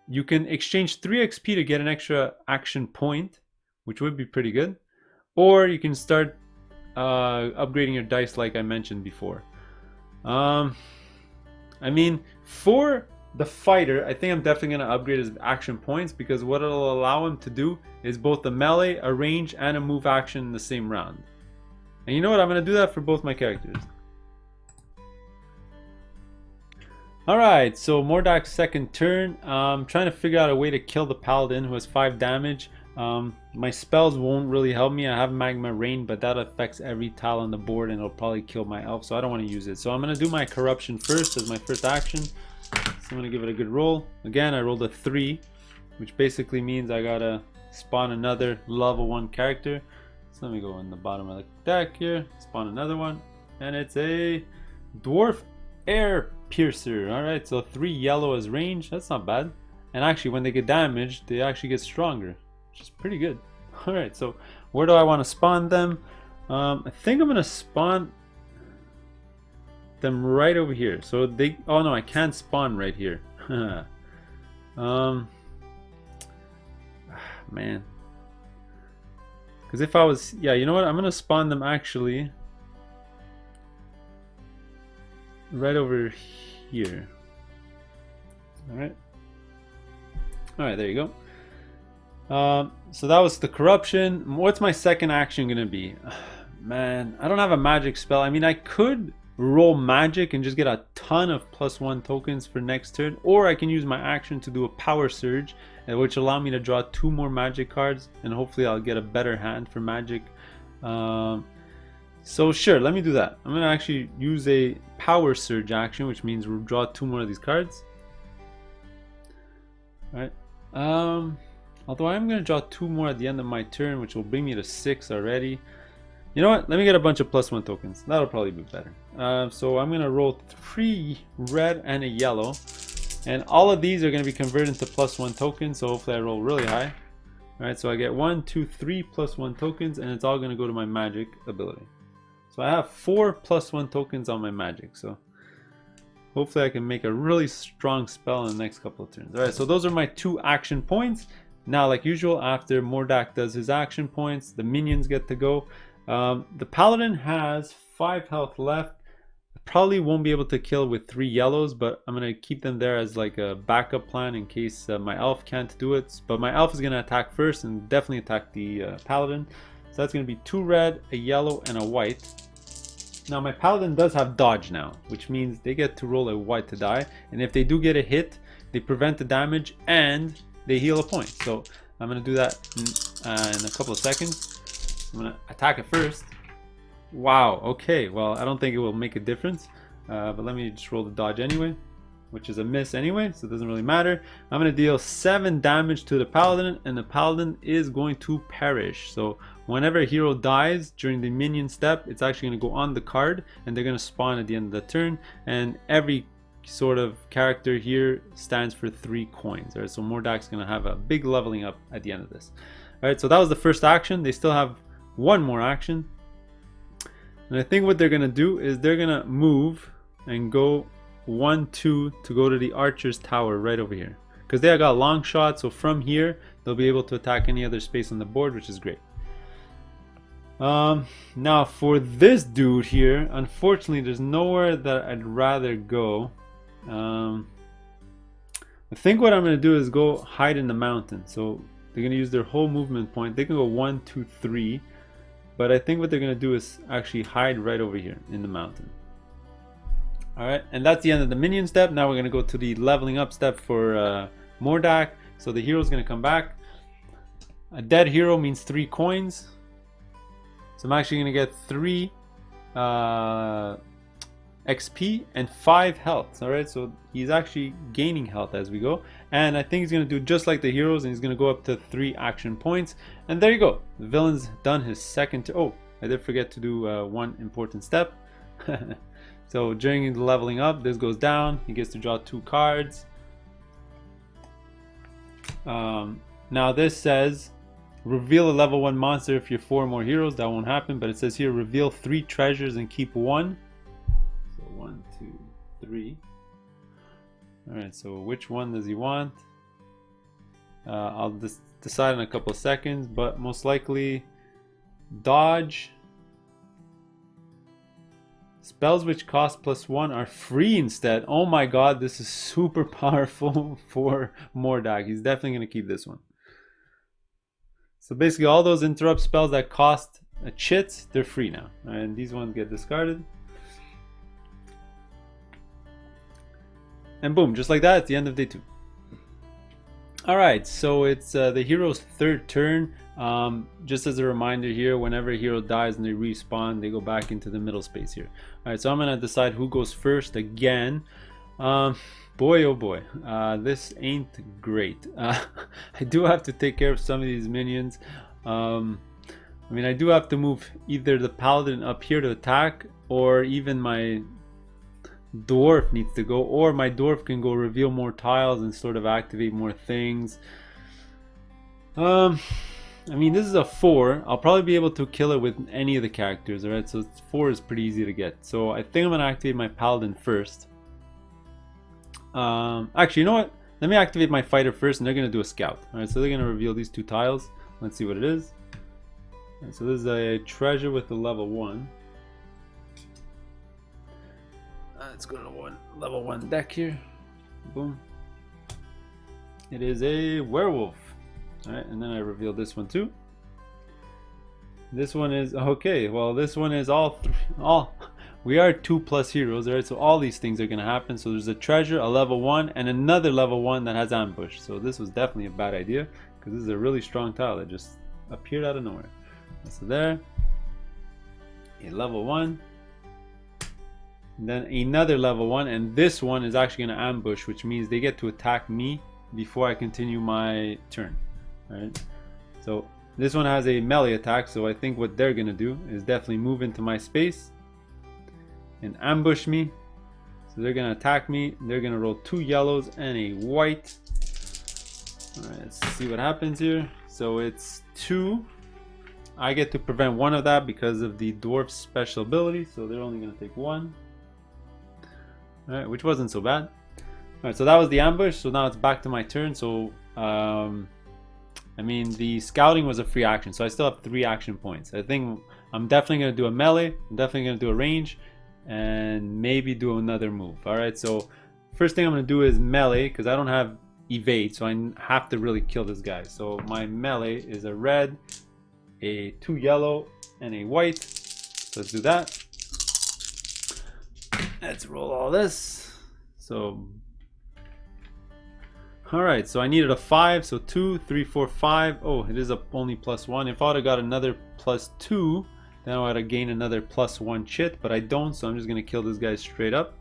You can exchange 3 XP to get an extra action point, which would be pretty good. Or you can start upgrading your dice like I mentioned before. I mean, for the fighter, I think I'm definitely going to upgrade his action points, because what it'll allow him to do is both a melee, a range, and a move action in the same round. And you know what? I'm going to do that for both my characters. Alright, so Mordak's second turn. I'm trying to figure out a way to kill the paladin who has 5 damage. My spells won't really help me. I have Magma Rain, but that affects every tile on the board and it'll probably kill my elf, so I don't want to use it. So I'm going to do my corruption first as my first action. So I'm going to give it a good roll. Again, I rolled a 3, which basically means I gotta spawn another level 1 character. So let me go in the bottom of the deck here, spawn another one, and it's a Dwarf Air Piercer. Alright, so 3 yellow as range, that's not bad. And actually when they get damaged, they actually get stronger, which is pretty good. Alright, so where do I want to spawn them? I think I'm going to spawn them right over here. So they, oh no, I can't spawn right here. Man. Because if I was, yeah, you know what? I'm going to spawn them actually right over here. Alright. Alright, there you go. So that was the corruption. What's my second action gonna be? Man, I don't have a magic spell. I mean, I could roll magic and just get a ton of +1 tokens for next turn, or I can use my action to do a power surge, which allow me to draw 2 more magic cards, and hopefully I'll get a better hand for magic. So sure, let me do that. I'm gonna actually use a power surge action, which means we'll draw 2 more of these cards. All right. Although I'm going to draw 2 more at the end of my turn, which will bring me to 6 already. You know what? Let me get a bunch of +1 tokens. That'll probably be better. So I'm going to roll 3 red and a yellow. And all of these are going to be converted into +1 tokens. So hopefully I roll really high. Alright, so I get 1, 2, 3 +1 tokens. And it's all going to go to my magic ability. So I have 4 +1 tokens on my magic. So hopefully I can make a really strong spell in the next couple of turns. Alright, so those are my 2 action points. Now, like usual, after Mordak does his action points, the minions get to go. The paladin has 5 health left. Probably won't be able to kill with 3 yellows, but I'm going to keep them there as like a backup plan in case my elf can't do it. But my elf is going to attack first and definitely attack the paladin. So that's going to be 2 red, a yellow, and a white. Now my paladin does have dodge now, which means they get to roll a white to die. And if they do get a hit, they prevent the damage and they heal a point. So I'm going to do that in a couple of seconds. I'm going to attack it first. Wow, okay, well I don't think it will make a difference, but let me just roll the dodge anyway, which is a miss anyway, so it doesn't really matter. I'm going to deal 7 damage to the paladin, and the paladin is going to perish. So whenever a hero dies during the minion step, it's actually going to go on the card and they're going to spawn at the end of the turn, and every sort of character here stands for 3 coins. Alright, so Mordak's gonna have a big leveling up at the end of this. Alright, so that was the first action. They still have one more action. And I think what they're gonna do is they're gonna move and go 1, 2 to go to the archer's tower right over here. Because they got long shot, so from here they'll be able to attack any other space on the board, which is great. Now for this dude here, unfortunately there's nowhere that I'd rather go. I think what I'm going to do is go hide in the mountain. So they're going to use their whole movement point. They can go 1, 2, 3. But I think what they're going to do is actually hide right over here in the mountain. Alright, and that's the end of the minion step. Now we're going to go to the leveling up step for Mordak. So the hero's going to come back. A dead hero means 3 coins. So I'm actually going to get 3 XP and 5 health. Alright, so he's actually gaining health as we go. And I think he's going to do just like the heroes, and he's going to go up to 3 action points. And there you go. The villain's done his second. Oh, I did forget to do one important step. So during the leveling up, this goes down. He gets to draw 2 cards. Now this says reveal a level 1 monster if you're 4 more heroes. That won't happen, but it says here reveal 3 treasures and keep 1. So 1, 2, 3. Alright, so which one does he want? I'll decide in a couple of seconds, but most likely dodge. Spells which cost +1 are free instead. Oh my god, this is super powerful for Mordak. He's definitely going to keep this one. So basically all those interrupt spells that cost a chit, they're free now. And these ones get discarded. And boom, just like that, it's the end of day 2. Alright, so it's the hero's 3rd turn. Just as a reminder here, whenever a hero dies and they respawn, they go back into the middle space here. Alright, so I'm going to decide who goes first again. Boy oh boy, this ain't great. I do have to take care of some of these minions. I mean, I do have to move either the paladin up here to attack, or even my dwarf needs to go, or my dwarf can go reveal more tiles and sort of activate more things. I mean, this is a 4. I'll probably be able to kill it with any of the characters. Alright, so 4 is pretty easy to get. So I think I'm going to activate my paladin first. Actually, you know what? Let me activate my fighter first, and they're going to do a scout. Alright, so they're going to reveal these 2 tiles. Let's see what it is. Right, so this is a treasure with a level 1. Let's go to the level 1 deck here. Boom. It is a werewolf. Alright, and then I reveal this one too. This one is okay. Well, this one is all we are 2+ heroes, alright, so all these things are gonna happen. So there's a treasure, a level 1, and another level 1 that has ambush. So this was definitely a bad idea, because this is a really strong tile that just appeared out of nowhere. So there, a level 1, and then another level 1, and this one is actually gonna ambush, which means they get to attack me before I continue my turn. Alright, so this one has a melee attack, so I think what they're gonna do is definitely move into my space and ambush me. So they're gonna attack me. They're gonna roll 2 yellows and a white. Alright, let's see what happens here. So it's 2. I get to prevent 1 of that because of the dwarf's special ability, so they're only gonna take 1. Alright, which wasn't so bad. Alright, so that was the ambush. So now it's back to my turn. So I mean, the scouting was a free action, so I still have 3 action points. I think I'm definitely going to do a melee, I'm definitely going to do a range, and maybe do another move. Alright, so first thing I'm going to do is melee, because I don't have evade, so I have to really kill this guy. So my melee is a red, a 2 yellow, and a white. So let's do that. Let's roll all this. So alright, so I needed a 5, so 2, 3, 4, 5. Oh, it is only +1. If I would have got another +2, then I would have gained another +1 chit, but I don't, so I'm just going to kill this guy straight up.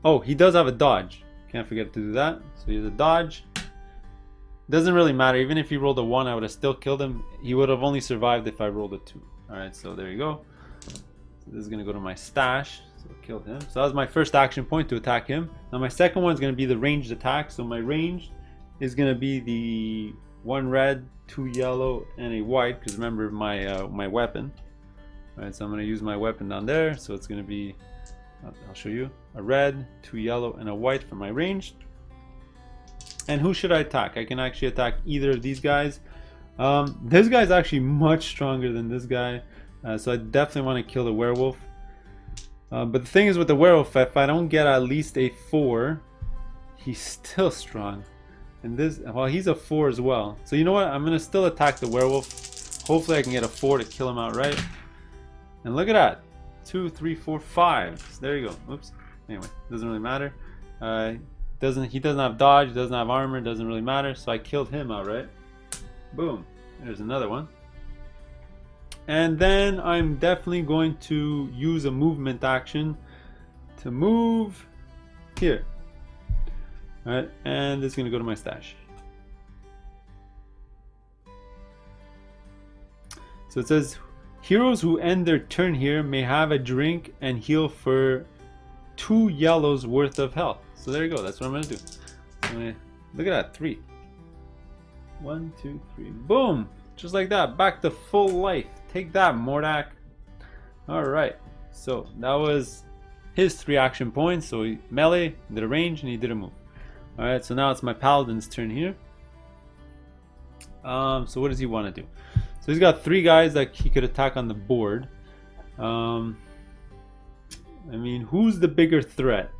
Oh, he does have a dodge. Can't forget to do that. So he has a dodge. Doesn't really matter. Even if he rolled a 1, I would have still killed him. He would have only survived if I rolled a 2. Alright, so there you go. So this is going to go to my stash. So I killed him. So that was my first action point, to attack him. Now my second one is going to be the ranged attack. So my ranged is going to be the 1 red, 2 yellow, and a white. Because remember my weapon. Alright, so I'm going to use my weapon down there. So it's going to be, I'll show you, a red, 2 yellow, and a white for my ranged. And who should I attack? I can actually attack either of these guys. This guy's actually much stronger than this guy. So I definitely want to kill the werewolf. But the thing is with the werewolf, if I don't get at least a 4, he's still strong. And this, well, he's a 4 as well. So you know what? I'm going to still attack the werewolf. Hopefully I can get a 4 to kill him outright. And look at that. 2, 3, 4, 5. So there you go. Oops. Anyway, doesn't really matter. He doesn't have dodge, doesn't have armor, doesn't really matter. So I killed him outright. Boom. There's another one. And then I'm definitely going to use a movement action to move here. Alright, and it's going to go to my stash. So it says, heroes who end their turn here may have a drink and heal for 2 yellows worth of health. So there you go, that's what I'm going to do. Look at that, 3. 1, 2, 3. Boom! Just like that, back to full life. Take that, Mordak. Alright, so that was his 3 action points. So he melee, did a range, and he did a move. Alright, so now it's my paladin's turn here. So what does he want to do? So he's got 3 guys that he could attack on the board. I mean, who's the bigger threat?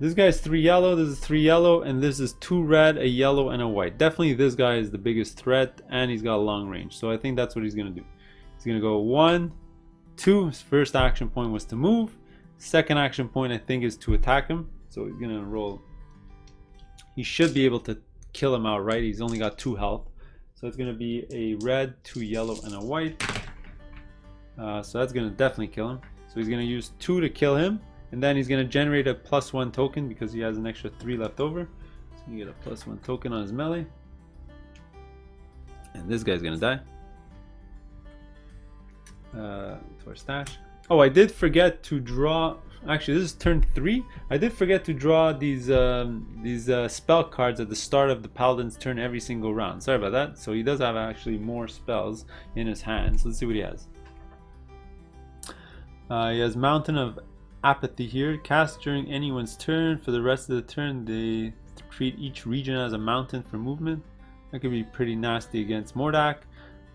This guy's 3 yellow, this is 3 yellow, and this is 2 red, a yellow, and a white. Definitely this guy is the biggest threat, and he's got a long range. So I think that's what he's going to do. He's going to go 1, 2. His first action point was to move. Second action point, I think, is to attack him. So he's going to roll. He should be able to kill him outright. He's only got 2 health. So it's going to be a red, 2 yellow, and a white. So that's going to definitely kill him. So he's going to use 2 to kill him. And then he's going to generate a +1 token because he has an extra 3 left over. So you get a +1 token on his melee. And this guy's going to die. To our stash. Oh, I did forget to draw. Actually, this is turn 3. I did forget to draw these spell cards at the start of the paladin's turn every single round. Sorry about that. So he does have actually more spells in his hands. Let's see what he has. He has Mountain of Apathy here. Cast during anyone's turn. For the rest of the turn, they treat each region as a mountain for movement. That could be pretty nasty against Mordak.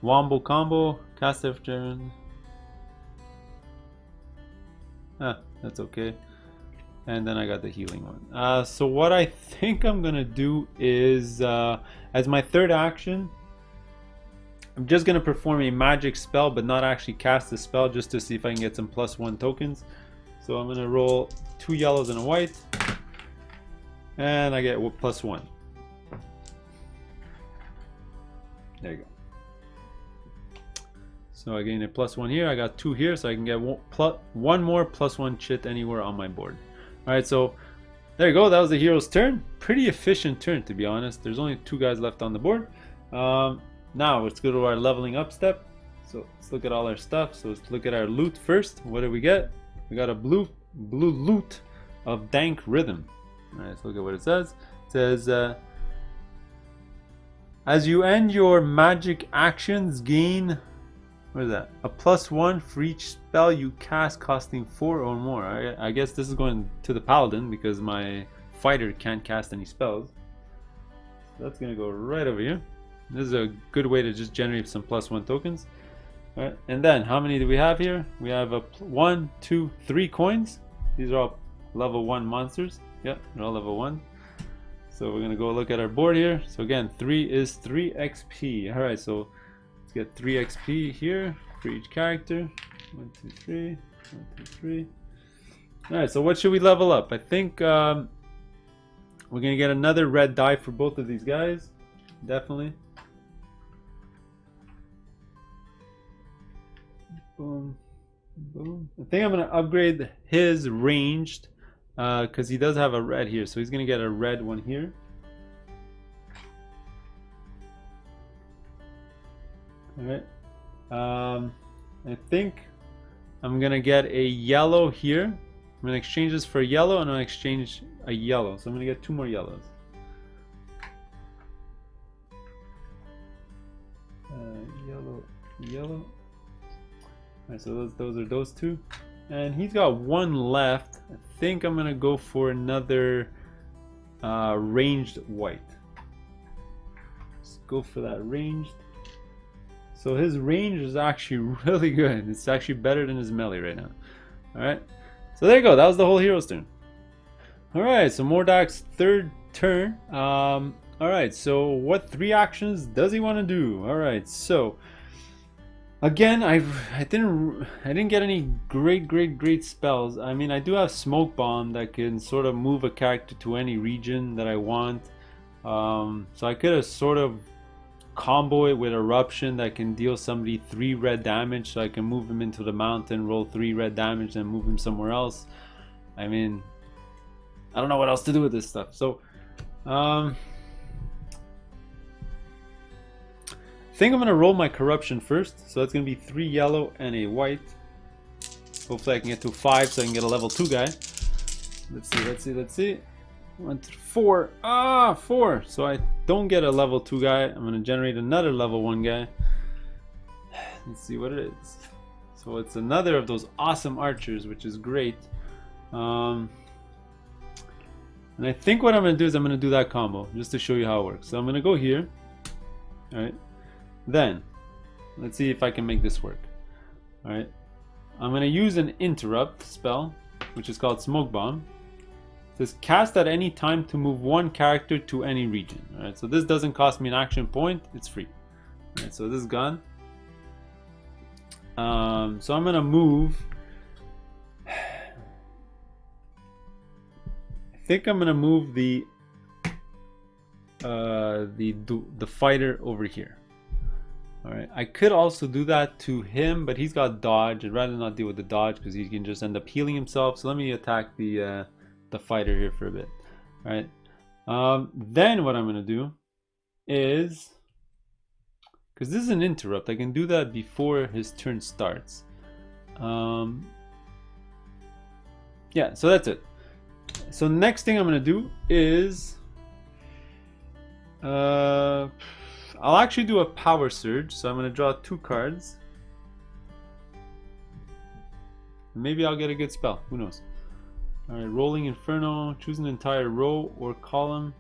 Wombo combo. Cast after turn. That's okay. And then I got the healing one. So what I think I'm gonna do is, as my third action, I'm just gonna perform a magic spell, but not actually cast the spell, just to see if I can get some +1 tokens. So I'm gonna roll 2 yellows and a white, and I get +1. There you go. So I gain a +1 here. I got 2 here, so I can get one more +1 chit anywhere on my board. All right, so there you go. That was the hero's turn. Pretty efficient turn, to be honest. There's only 2 guys left on the board. Now let's go to our leveling up step. So let's look at all our stuff. So let's look at our loot first. What did we get? We got a blue loot of Dank Rhythm. All right, let's look at what it says. It says, as you end your magic actions, gain, what is that? A +1 for each spell you cast costing 4 or more. I guess this is going to the paladin because my fighter can't cast any spells. So that's going to go right over here. This is a good way to just generate some +1 tokens. All right, and then how many do we have here? We have a 1, 2, 3 coins. These are all level 1 monsters. Yep, they're all level 1. So we're gonna go look at our board here. So again, 3 is 3 XP. All right, so let's get 3 XP here for each character. 1, 2, 3. 1, 2, 3. All right, so what should we level up? I think we're gonna get another red die for both of these guys. Definitely. Boom, boom. I think I'm gonna upgrade his ranged because he does have a red here, so he's gonna get a red one here. All right. I think I'm gonna get a yellow here I'm gonna exchange this for a yellow, and I'm gonna exchange a yellow. So I'm gonna get 2 more yellows. Yellow, yellow. Alright, so those are those 2. And he's got 1 left. I think I'm gonna go for another ranged white. Let's go for that ranged. So his range is actually really good. It's actually better than his melee right now. Alright. So there you go. That was the whole hero's turn. Alright, so Mordak's third turn. Alright, so what 3 actions does he want to do? Alright, so again, I didn't get any great spells. I mean, I do have Smoke Bomb that can sort of move a character to any region that I want. So I could have sort of combo it with Eruption that can deal somebody 3 red damage, so I can move him into the mountain, roll 3 red damage, and move him somewhere else. I mean, I don't know what else to do with this stuff. So I think I'm gonna roll my Corruption first. So that's gonna be 3 yellow and a white. Hopefully I can get to 5 so I can get a level 2 guy. Let's see. 1 through 4. 4. So I don't get a level 2 guy. I'm gonna generate another level 1 guy. Let's see what it is. So it's another of those awesome archers, which is great. And I think what I'm gonna do is I'm gonna do that combo just to show you how it works. So I'm gonna go here. Alright. Then let's see if I can make this work. Alright. I'm gonna use an interrupt spell, which is called Smoke Bomb. It says cast at any time to move 1 character to any region. Alright, so this doesn't cost me an action point, it's free. Alright, so this is gone. So I'm gonna move. I think I'm gonna move the fighter over here. Alright, I could also do that to him, but he's got dodge. I'd rather not deal with the dodge because he can just end up healing himself. So let me attack the fighter here for a bit. Alright. Then what I'm gonna do is, because this is an interrupt, I can do that before his turn starts. Yeah, so that's it. So next thing I'm gonna do is I'll actually do a power surge. So I'm gonna draw 2 cards. Maybe I'll get a good spell, who knows. Alright, Rolling Inferno, choose an entire row or column.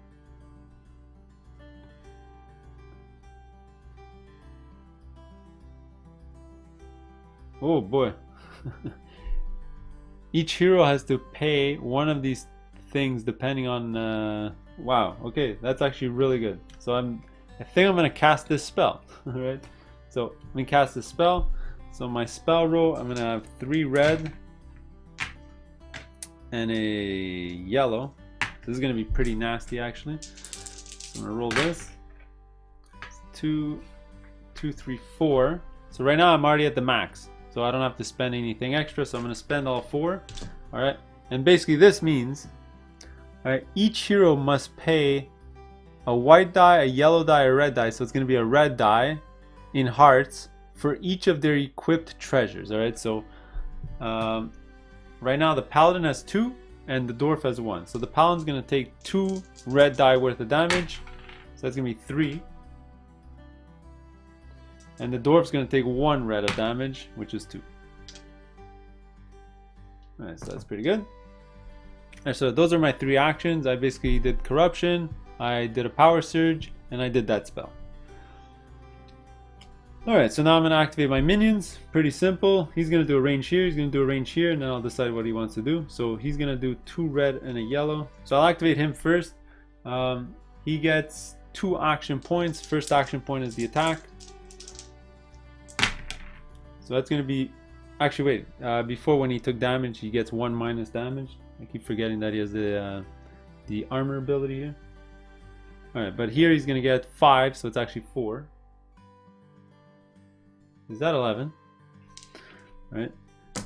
Oh boy. Each hero has to pay one of these things depending on wow, okay, that's actually really good. So I think I'm gonna cast this spell. Alright. So let me cast this spell. So my spell row, I'm gonna have 3 red and a yellow. This is gonna be pretty nasty actually. So I'm gonna roll this. 2, 2, 3, 4. So right now I'm already at the max, so I don't have to spend anything extra. So I'm gonna spend all 4. All right, and basically this means, all right, each hero must pay a white die, a yellow die, a red die. So it's gonna be a red die in hearts for each of their equipped treasures. All right, so right now the paladin has 2 and the dwarf has 1. So the paladin's gonna take 2 red die worth of damage. So that's gonna be 3. And the dwarf's gonna take 1 red of damage, which is 2. Alright, so that's pretty good. Alright, so those are my 3 actions. I basically did corruption, I did a power surge, and I did that spell. Alright, so now I'm going to activate my minions. Pretty simple. He's going to do a range here, he's going to do a range here, and then I'll decide what he wants to do. So he's going to do 2 red and a yellow. So I'll activate him first. He gets 2 action points. First action point is the attack. So that's going to be... Actually, wait. Before, when he took damage, he gets 1 minus damage. I keep forgetting that he has the armor ability here. Alright, but here he's going to get 5, so it's actually 4. Is that 11? Right.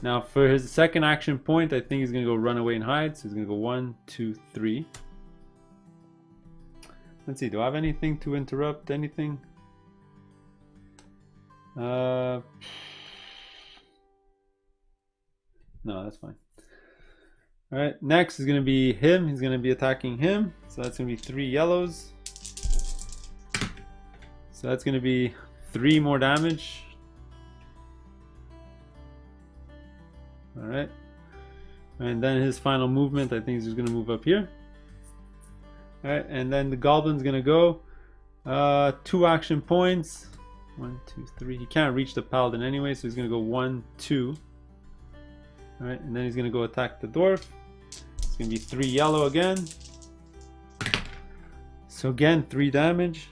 Now for his second action point, I think he's gonna go run away and hide. So he's gonna go 1, 2, 3. Let's see. Do I have anything to interrupt? Anything? No, that's fine. All right, next is going to be him. He's going to be attacking him. So that's going to be 3 yellows. So that's going to be 3 more damage. All right. And then his final movement, I think he's just going to move up here. All right, and then the goblin's going to go 2 action points. 1, 2, 3. He can't reach the paladin anyway, so he's going to go 1, 2. All right, and then he's going to go attack the dwarf. It's going to be 3 yellow again. So again, 3 damage.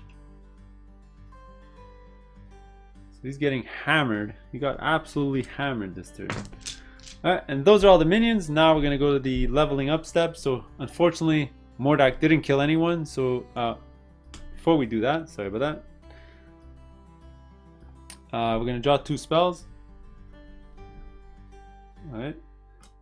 So he's getting hammered. He got absolutely hammered this turn. Alright, and those are all the minions. Now we're going to go to the leveling up step. So unfortunately, Mordak didn't kill anyone. So before we do that, sorry about that. We're going to draw 2 spells. Alright.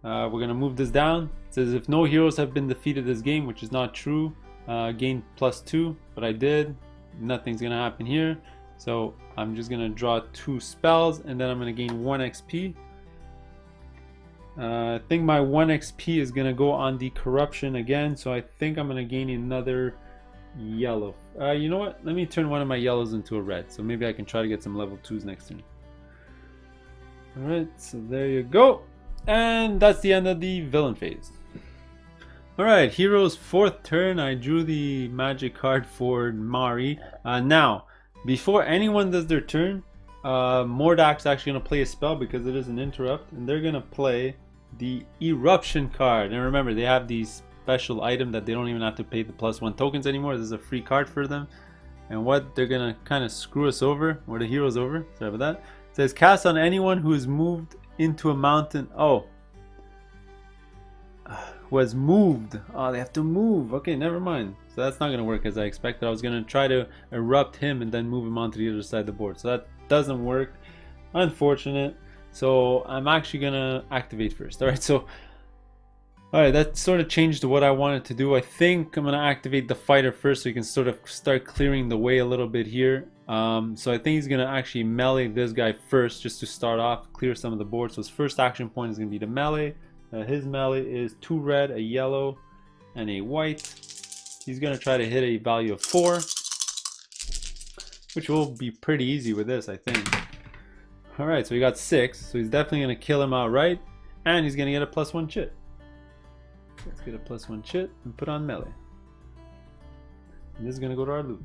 We're going to move this down. It says if no heroes have been defeated this game, which is not true, gain +2, but I did. Nothing's going to happen here. So I'm just going to draw 2 spells and then I'm going to gain 1 XP. I think my 1 XP is going to go on the corruption again. So I think I'm going to gain another yellow. You know what? Let me turn one of my yellows into a red. So maybe I can try to get some level 2s next turn. Alright, so there you go. And that's the end of the villain phase. Alright, hero's 4th turn. I drew the magic card for Mari. Now, before anyone does their turn, Mordak's actually going to play a spell because it is an interrupt. And they're going to play the eruption card. And remember, they have these special item that they don't even have to pay the +1 tokens anymore. This is a free card for them. And what they're going to kind of screw us over, or the hero's over, sorry about that. It says cast on anyone who is moved into a mountain. Oh. Was moved. Oh, they have to move. Okay, never mind. So that's not going to work as I expected. I was going to try to erupt him and then move him onto the other side of the board. So that doesn't work. Unfortunate. So I'm actually going to activate first. Alright, so alright, that sort of changed what I wanted to do. I think I'm going to activate the fighter first so he can sort of start clearing the way a little bit here. So I think he's going to actually melee this guy first just to start off, clear some of the board. So his first action point is going to be the melee. His melee is 2 red, a yellow, and a white. He's going to try to hit a value of 4, which will be pretty easy with this, I think. Alright, so he got 6, so he's definitely going to kill him outright, and he's going to get a +1 chit. Let's get a +1 chit and put on melee. And this is going to go to our loot.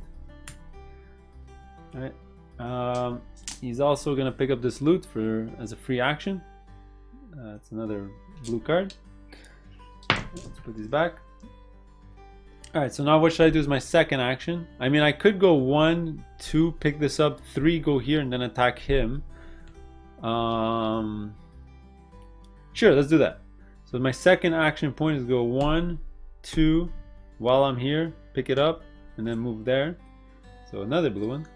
Alright, he's also going to pick up this loot as a free action. It's another blue card. Let's put these back. Alright, so now what should I do as my second action? I mean, I could go 1, 2, pick this up, 3, go here, and then attack him. Sure, let's do that. So my second action point is go 1, 2, while I'm here, pick it up, and then move there. So another blue one,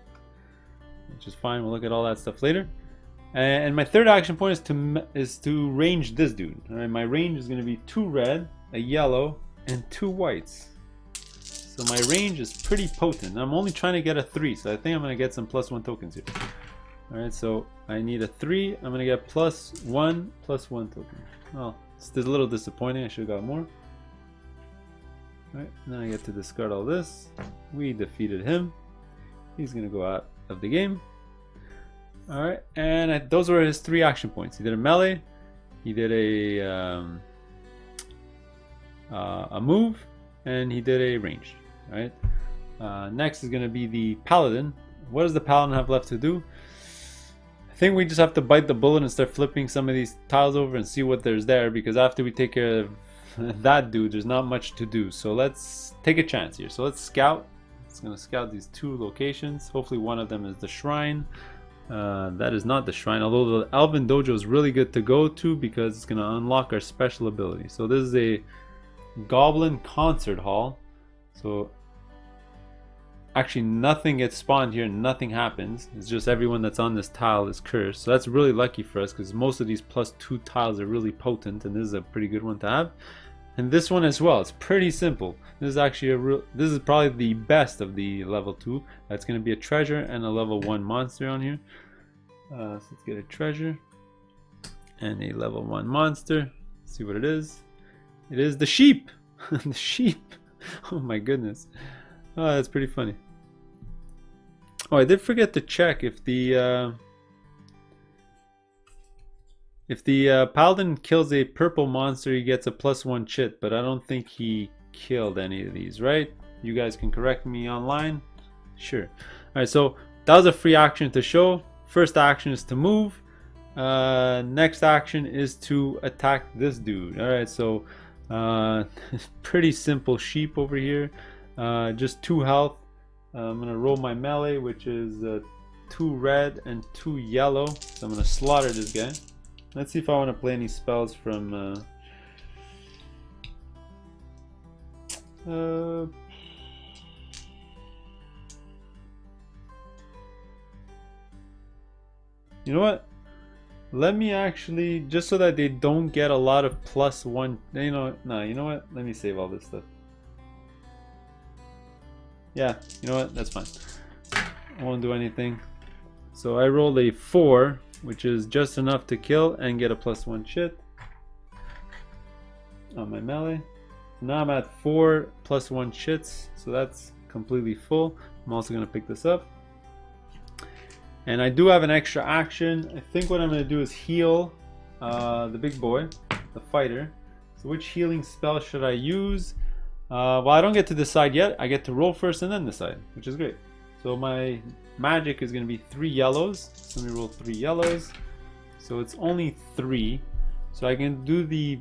which is fine. We'll look at all that stuff later. And my third action point is to range this dude. All right, my range is going to be 2 red, a yellow, and 2 whites. So my range is pretty potent. I'm only trying to get a 3, so I think I'm going to get some +1 tokens here. All right, so I need a 3. I'm going to get +1 token. Well, it's a little disappointing. I should have got more. All right, then I get to discard all this. We defeated him. He's going to go out of the game. Alright, and those were his 3 action points. He did a melee, he did a move, and he did a range. Alright, next is going to be the paladin. What does the paladin have left to do? I think we just have to bite the bullet and start flipping some of these tiles over and see what there's there, because after we take care of that dude, there's not much to do. So let's take a chance here. So let's scout. It's going to scout these 2 locations. Hopefully one of them is the shrine. That is not the shrine, although the Elven Dojo is really good to go to because it's going to unlock our special ability. So this is a Goblin Concert Hall. So actually nothing gets spawned here, nothing happens. It's just everyone that's on this tile is cursed. So that's really lucky for us because most of these +2 tiles are really potent, and this is a pretty good one to have. And this one as well, it's pretty simple. This is actually this is probably the best of the level 2. That's going to be a treasure and a level 1 monster on here. So let's get a treasure and a level 1 monster. See what it is. It is the sheep. The sheep. Oh my goodness. Oh, that's pretty funny. Oh, I did forget to check if the paladin kills a purple monster, he gets a +1 chit, but I don't think he killed any of these, right? You guys can correct me online. Sure. All right, so that was a free action to show. First action is to move. Next action is to attack this dude. All right, so pretty simple sheep over here. Just 2 health. I'm gonna roll my melee, which is 2 red and 2 yellow. So I'm gonna slaughter this guy. Let's see if I want to play any spells from you know what? Let me actually, just so that they don't get a lot of +1. You know, nah. You know what? Let me save all this stuff. Yeah, you know what? That's fine. I won't do anything. So I rolled a 4, which is just enough to kill and get a +1 chit on my melee. Now I'm at 4 +1 chits, so that's completely full. I'm also going to pick this up. And I do have an extra action. I think what I'm going to do is heal the big boy, the fighter. So which healing spell should I use? Well, I don't get to decide yet. I get to roll first and then decide, which is great. So my magic is going to be 3 yellows. So let me roll 3 yellows. So it's only 3. So I can do the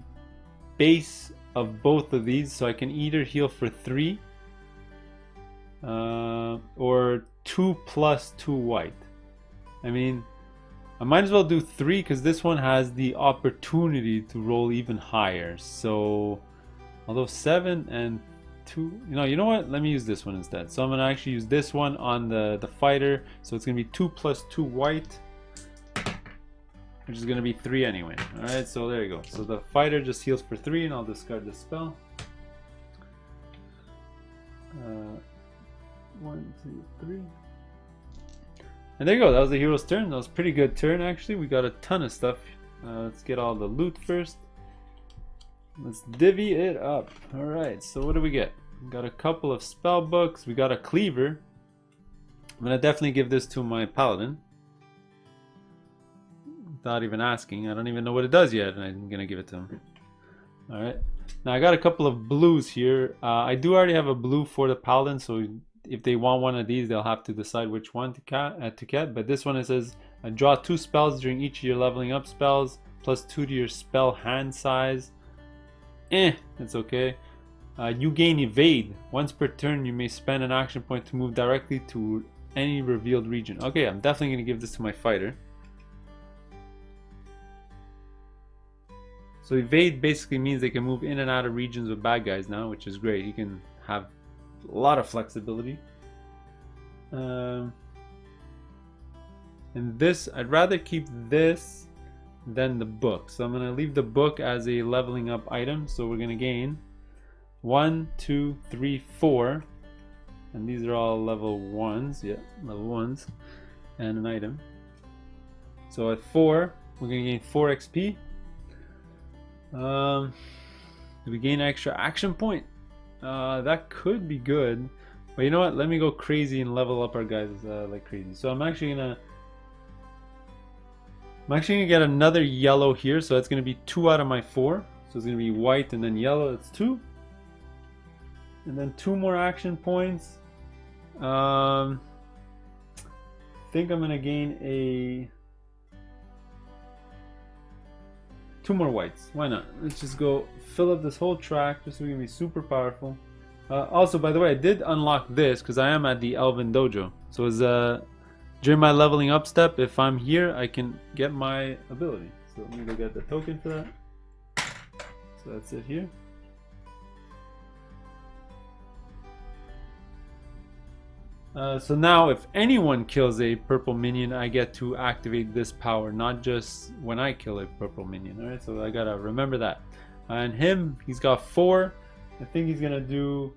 base of both of these. So I can either heal for 3 or 2 plus 2 white. I mean, I might as well do 3 because this one has the opportunity to roll even higher. So although 7 and 2, you know what? Let me use this one instead. So I'm gonna actually use this one on the fighter. So it's gonna be 2 plus 2 white, which is gonna be 3 anyway. All right, so there you go. So the fighter just heals for 3, and I'll discard this spell. 1, 2, 3. And there you go. That was the hero's turn. That was a pretty good turn actually. We got a ton of stuff. Let's get all the loot first. Let's divvy it up. Alright, so what do we get? We got a couple of spell books. We got a cleaver. I'm gonna definitely give this to my paladin without even asking. I don't even know what it does yet, and I'm gonna give it to him. Alright, now I got a couple of blues here. I do already have a blue for the paladin, so if they want one of these, they'll have to decide which one to get. But this one, it says draw 2 spells during each of your leveling up spells, +2 to your spell hand size. It's okay. You gain evade. Once per turn, you may spend an action point to move directly to any revealed region. Okay, I'm definitely going to give this to my fighter. So evade basically means they can move in and out of regions with bad guys now, which is great. You can have a lot of flexibility. And this, I'd rather keep this than the book. So I'm going to leave the book as a leveling up item. So we're going to gain 1, 2, 3, 4. And these are all level 1s. Yeah, level 1s. And an item. So at 4, we're going to gain 4 XP. Do we gain an extra action point? That could be good. But you know what? Let me go crazy and level up our guys like crazy. So I'm actually gonna get another yellow here. So that's gonna be 2 out of my 4. So it's gonna be white and then yellow. That's 2. And then 2 more action points. I think I'm gonna gain 2 more whites. Why not? Let's just go fill up this whole track just so we can be super powerful. Also, by the way, I did unlock this because I am at the Elven Dojo. So as during my leveling up step, if I'm here, I can get my ability. So let me go get the token for that. So that's it here. So now if anyone kills a purple minion, I get to activate this power, not just when I kill a purple minion. Alright, so I gotta remember that. And him, he's got 4. I think he's gonna do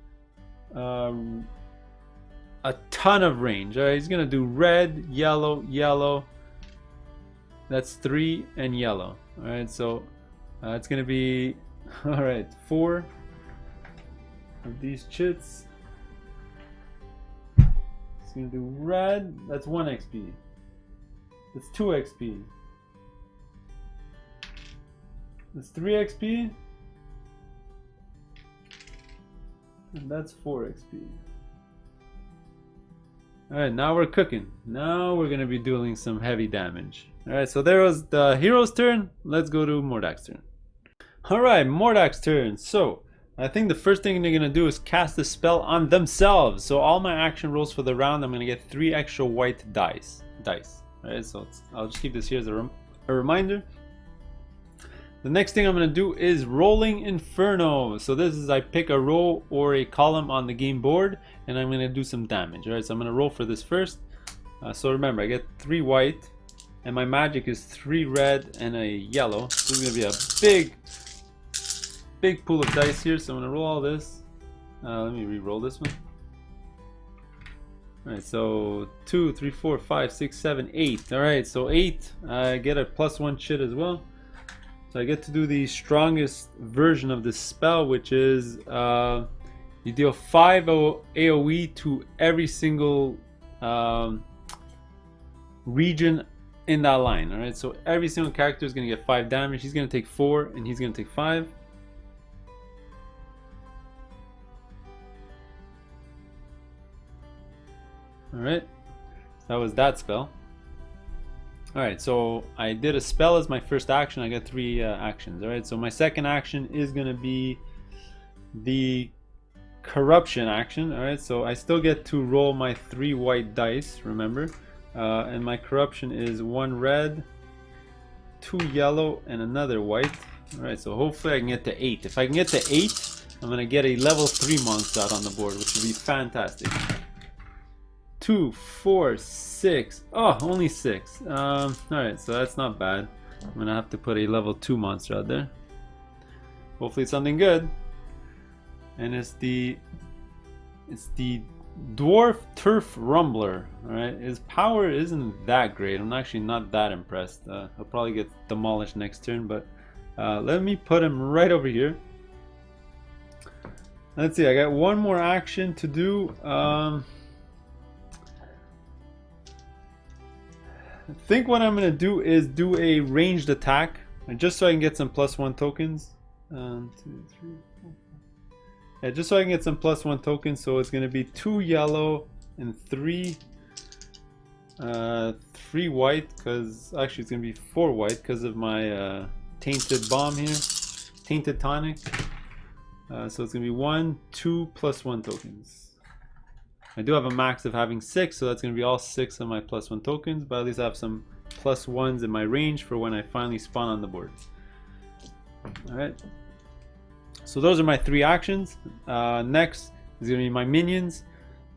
a ton of range. Alright, he's gonna do red, yellow, yellow. That's 3 and yellow. Alright, so it's gonna be Alright, 4 of these chits. It's gonna do red. That's 1 XP. That's 2 XP. That's 3 XP. And that's 4 XP. Alright, now we're cooking. Now we're gonna be doing some heavy damage. Alright, so there was the hero's turn. Let's go to Mordak's turn. Alright, Mordak's turn. So, I think the first thing they're gonna do is cast a spell on themselves. So all my action rolls for the round, I'm gonna get 3 extra white dice. Alright, so I'll just keep this here as a reminder. The next thing I'm going to do is Rolling Inferno. So this is I pick a row or a column on the game board and I'm going to do some damage. Alright, so I'm going to roll for this first. So remember, I get 3 white and my magic is 3 red and a yellow. So this is going to be a big pool of dice here. So I'm going to roll all this. Let me re-roll this one. Alright, so 2, 3, 4, 5, 6, 7, 8. Alright, so 8. I get a +1 chit as well. So I get to do the strongest version of this spell, which is you deal 5 AoE to every single region in that line. Alright, so every single character is going to get 5 damage. He's going to take 4 and he's going to take 5. Alright, so that was that spell. Alright, so I did a spell as my first action. I got 3 actions. Alright, so my second action is going to be the corruption action. Alright, so I still get to roll my 3 white dice, remember. And my corruption is 1 red, 2 yellow, and another white. Alright, so hopefully I can get to 8. If I can get to 8, I'm going to get a level 3 monster out on the board, which would be fantastic. 2, 4, 6. Oh, only 6. Alright, so that's not bad. I'm gonna have to put a level 2 monster out there. Hopefully it's something good. And it's the Dwarf Turf Rumbler. Alright, his power isn't that great. I'm actually not that impressed. I'll probably get demolished next turn, but let me put him right over here. Let's see, I got one more action to do. I think what I'm going to do is do a ranged attack, just so I can get some +1 tokens. 1, 2, 3, 4, 5. Yeah, just so I can get some +1 tokens. So it's going to be 2 yellow and 3 white, because actually it's going to be 4 white because of my tainted bomb here, tainted tonic. So it's going to be 1, 2 +1 tokens. I do have a max of having 6, so that's going to be all 6 of my +1 tokens, but at least I have some +1s in my range for when I finally spawn on the board. Alright, so those are my 3 actions. Next is going to be my minions.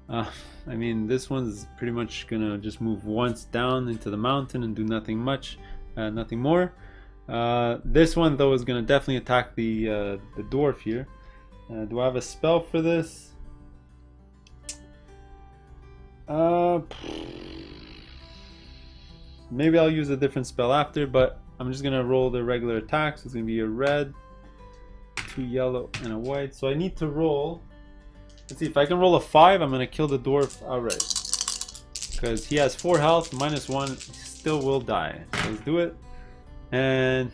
I mean, this one's pretty much going to just move once down into the mountain and do nothing much, nothing more. This one though is going to definitely attack the dwarf here. Do I have a spell for this? Maybe I'll use a different spell after, but I'm just gonna roll the regular attack. So it's gonna be a red, 2 yellow, and a white. So I need to roll. Let's see if I can roll a 5. I'm gonna kill the dwarf outright because he has 4 health, -1. He still will die. So let's do it, and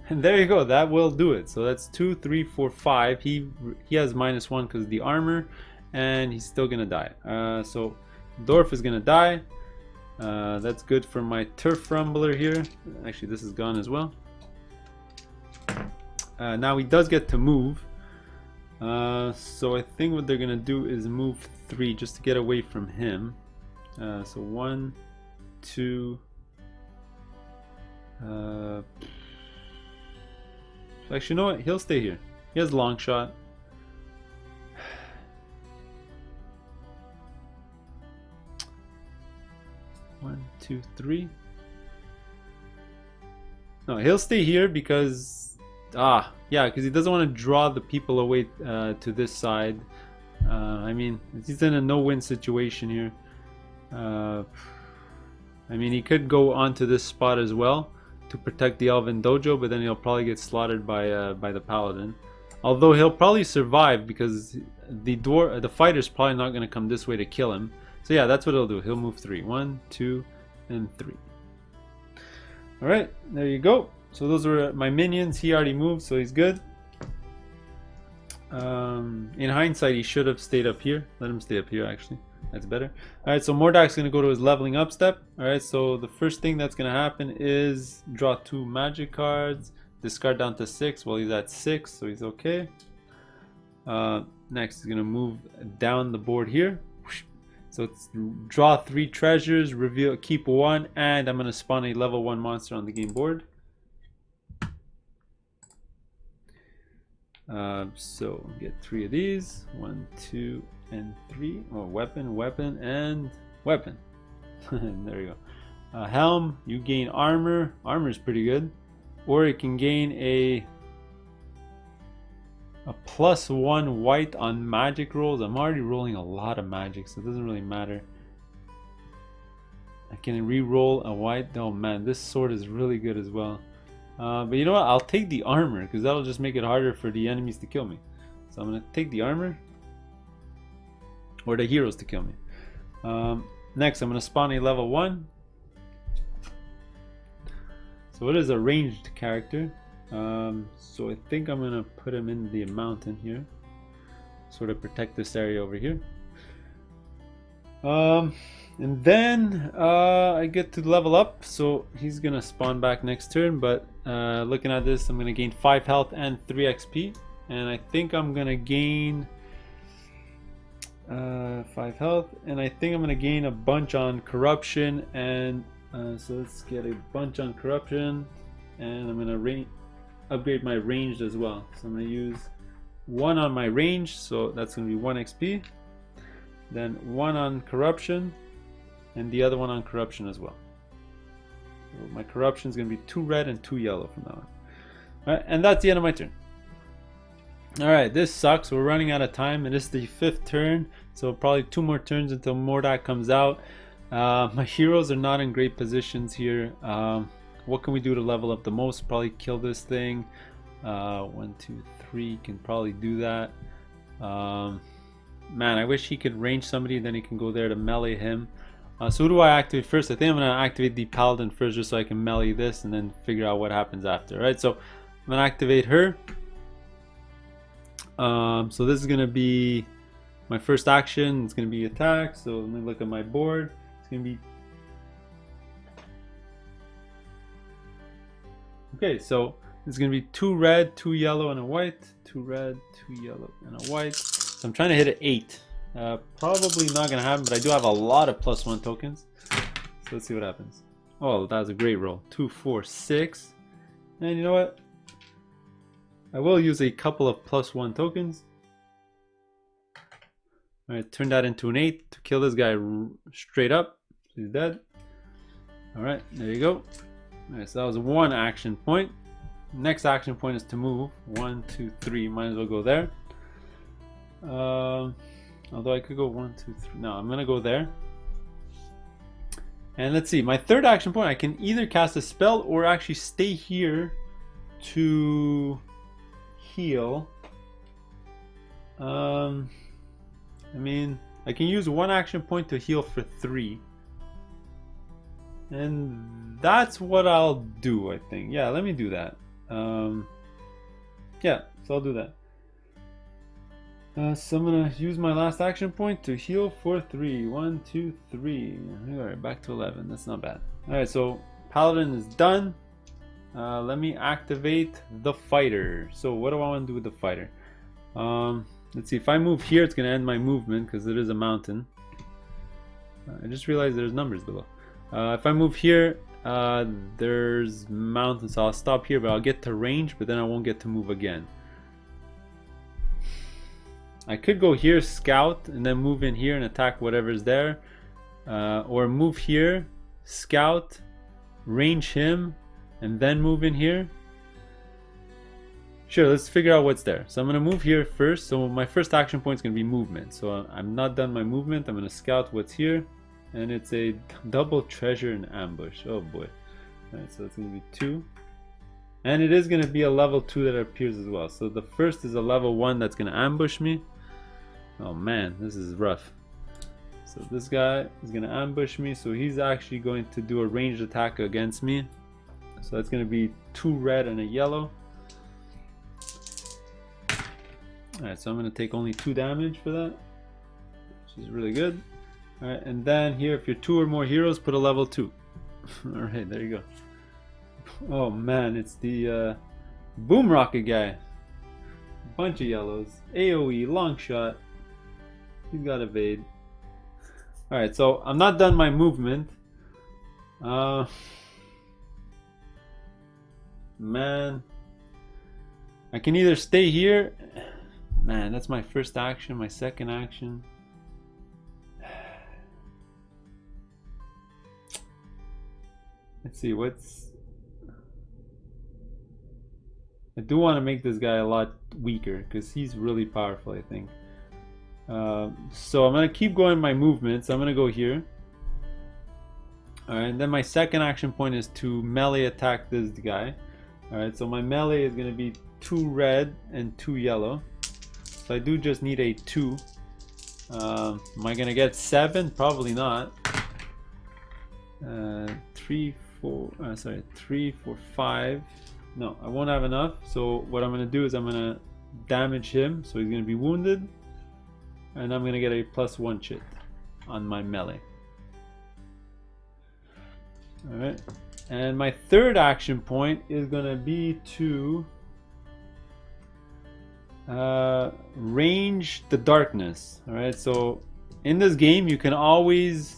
there you go. That will do it. So that's 2, 3, 4, 5. He has -1 because of the armor. And he's still gonna die. So dwarf is gonna die. That's good for my turf rumbler here. Actually, this is gone as well. Now he does get to move. So I think what they're gonna do is move 3 just to get away from him. So 1, 2. Actually, you know what? He'll stay here. He has long shot. One, 2, 3. No, he'll stay here because yeah, because he doesn't want to draw the people away to this side. I mean, he's in a no-win situation here. I mean, he could go onto this spot as well to protect the Elven Dojo, but then he'll probably get slaughtered by the Paladin. Although he'll probably survive because the fighter's probably not going to come this way to kill him. So yeah, that's what he'll do. He'll move 3. 1, 2, and 3. Alright, there you go. So those were my minions. He already moved, so he's good. In hindsight, he should have stayed up here. Let him stay up here, actually. That's better. Alright, so Mordak's going to go to his leveling up step. Alright, so the first thing that's going to happen is draw 2 magic cards. Discard down to 6. Well, he's at 6, so he's okay. Next, he's going to move down the board here. So it's draw 3 treasures, reveal, keep 1, and I'm going to spawn a level 1 monster on the game board. So get 3 of these. 1, 2, and 3. Oh, weapon, weapon, and weapon. There you go. Helm, you gain armor. Armor is pretty good. Or it can gain a +1 white on magic rolls. I'm already rolling a lot of magic, so it doesn't really matter. I can re-roll a white. Oh man, this sword is really good as well. But you know what? I'll take the armor because that'll just make it harder for the enemies to kill me. So I'm gonna take the armor, or the heroes to kill me. Next, I'm gonna spawn a level 1. So it is a ranged character. So I think I'm gonna put him in the mountain here, sort of protect this area over here. And then I get to level up, so he's gonna spawn back next turn. But looking at this, I'm gonna gain 5 health and 3 XP, and I think I'm gonna gain 5 health, and I think I'm gonna gain a bunch on corruption. And so let's get a bunch on corruption, and I'm gonna upgrade my ranged as well. So I'm gonna use 1 on my range, so that's gonna be 1 XP. Then 1 on corruption, and the other 1 on corruption as well. So my corruption is gonna be 2 red and 2 yellow from now on. Alright, and that's the end of my turn. Alright, this sucks. We're running out of time, and this is the 5th turn, so probably 2 more turns until Mordak comes out. My heroes are not in great positions here. What can we do to level up the most? Probably kill this thing. 1, 2, 3 can probably do that. Man, I wish he could range somebody, then he can go there to melee him. So who do I activate first? I think I'm going to activate the Paladin first, just so I can melee this and then figure out what happens after. Right, so I'm going to activate her. So this is going to be my first action. It's going to be attack. So let me look at my board. It's going to be... Okay, so it's going to be 2 red, 2 yellow, and a white. 2 red, 2 yellow, and a white. So I'm trying to hit an 8. Probably not going to happen, but I do have a lot of +1 tokens. So let's see what happens. Oh, that was a great roll. 2, 4, 6. And you know what? I will use a couple of +1 tokens. Alright, turn that into an 8 to kill this guy straight up. He's dead. Alright, there you go. Alright, so that was 1 action point. Next action point is to move. 1, 2, 3. Might as well go there. Although I could go 1, 2, 3. No, I'm gonna go there. And let's see, my 3rd action point, I can either cast a spell or actually stay here to heal. I mean, I can use 1 action point to heal for 3. And that's what I'll do, I think. Yeah, let me do that. Yeah, so I'll do that. So I'm gonna use my last action point to heal for 3. 1, 2, 3. Alright, back to 11. That's not bad. Alright, so Paladin is done. Let me activate the fighter. So what do I want to do with the fighter? Let's see, if I move here, it's gonna end my movement because it is a mountain. I just realized there's numbers below. If I move here, there's mountains, so I'll stop here, but I'll get to range, but then I won't get to move again. I could go here, scout, and then move in here and attack whatever's there. Or move here, scout, range him, and then move in here. Sure, let's figure out what's there. So I'm going to move here first. So my first action point is going to be movement. So I'm not done my movement. I'm going to scout what's here. And it's a double treasure and ambush. Oh boy. Alright, so it's going to be 2. And it is going to be a level 2 that appears as well. So the first is a level 1 that's going to ambush me. Oh man, this is rough. So this guy is going to ambush me. So he's actually going to do a ranged attack against me. So that's going to be 2 red and a yellow. Alright, so I'm going to take only 2 damage for that, which is really good. Alright, and then here, if you're 2 or more heroes, put a level 2. Alright, there you go. Oh man, it's the boom rocket guy. Bunch of yellows. AoE, long shot. He's got evade. Alright, so I'm not done my movement. Man, I can either stay here. Man, that's my first action, my second action. Let's see, I do want to make this guy a lot weaker because he's really powerful, I think. So I'm going to keep going my movements. I'm going to go here. Alright, and then my second action point is to melee attack this guy. Alright, so my melee is going to be 2 red and 2 yellow. So I do just need a 2. Am I going to get 7? Probably not. 3, 4, 5. No, I won't have enough. So what I'm going to do is I'm going to damage him. So he's going to be wounded. And I'm going to get a +1 chit on my melee. Alright. And my third action point is going to be to range the darkness. Alright, so in this game you can always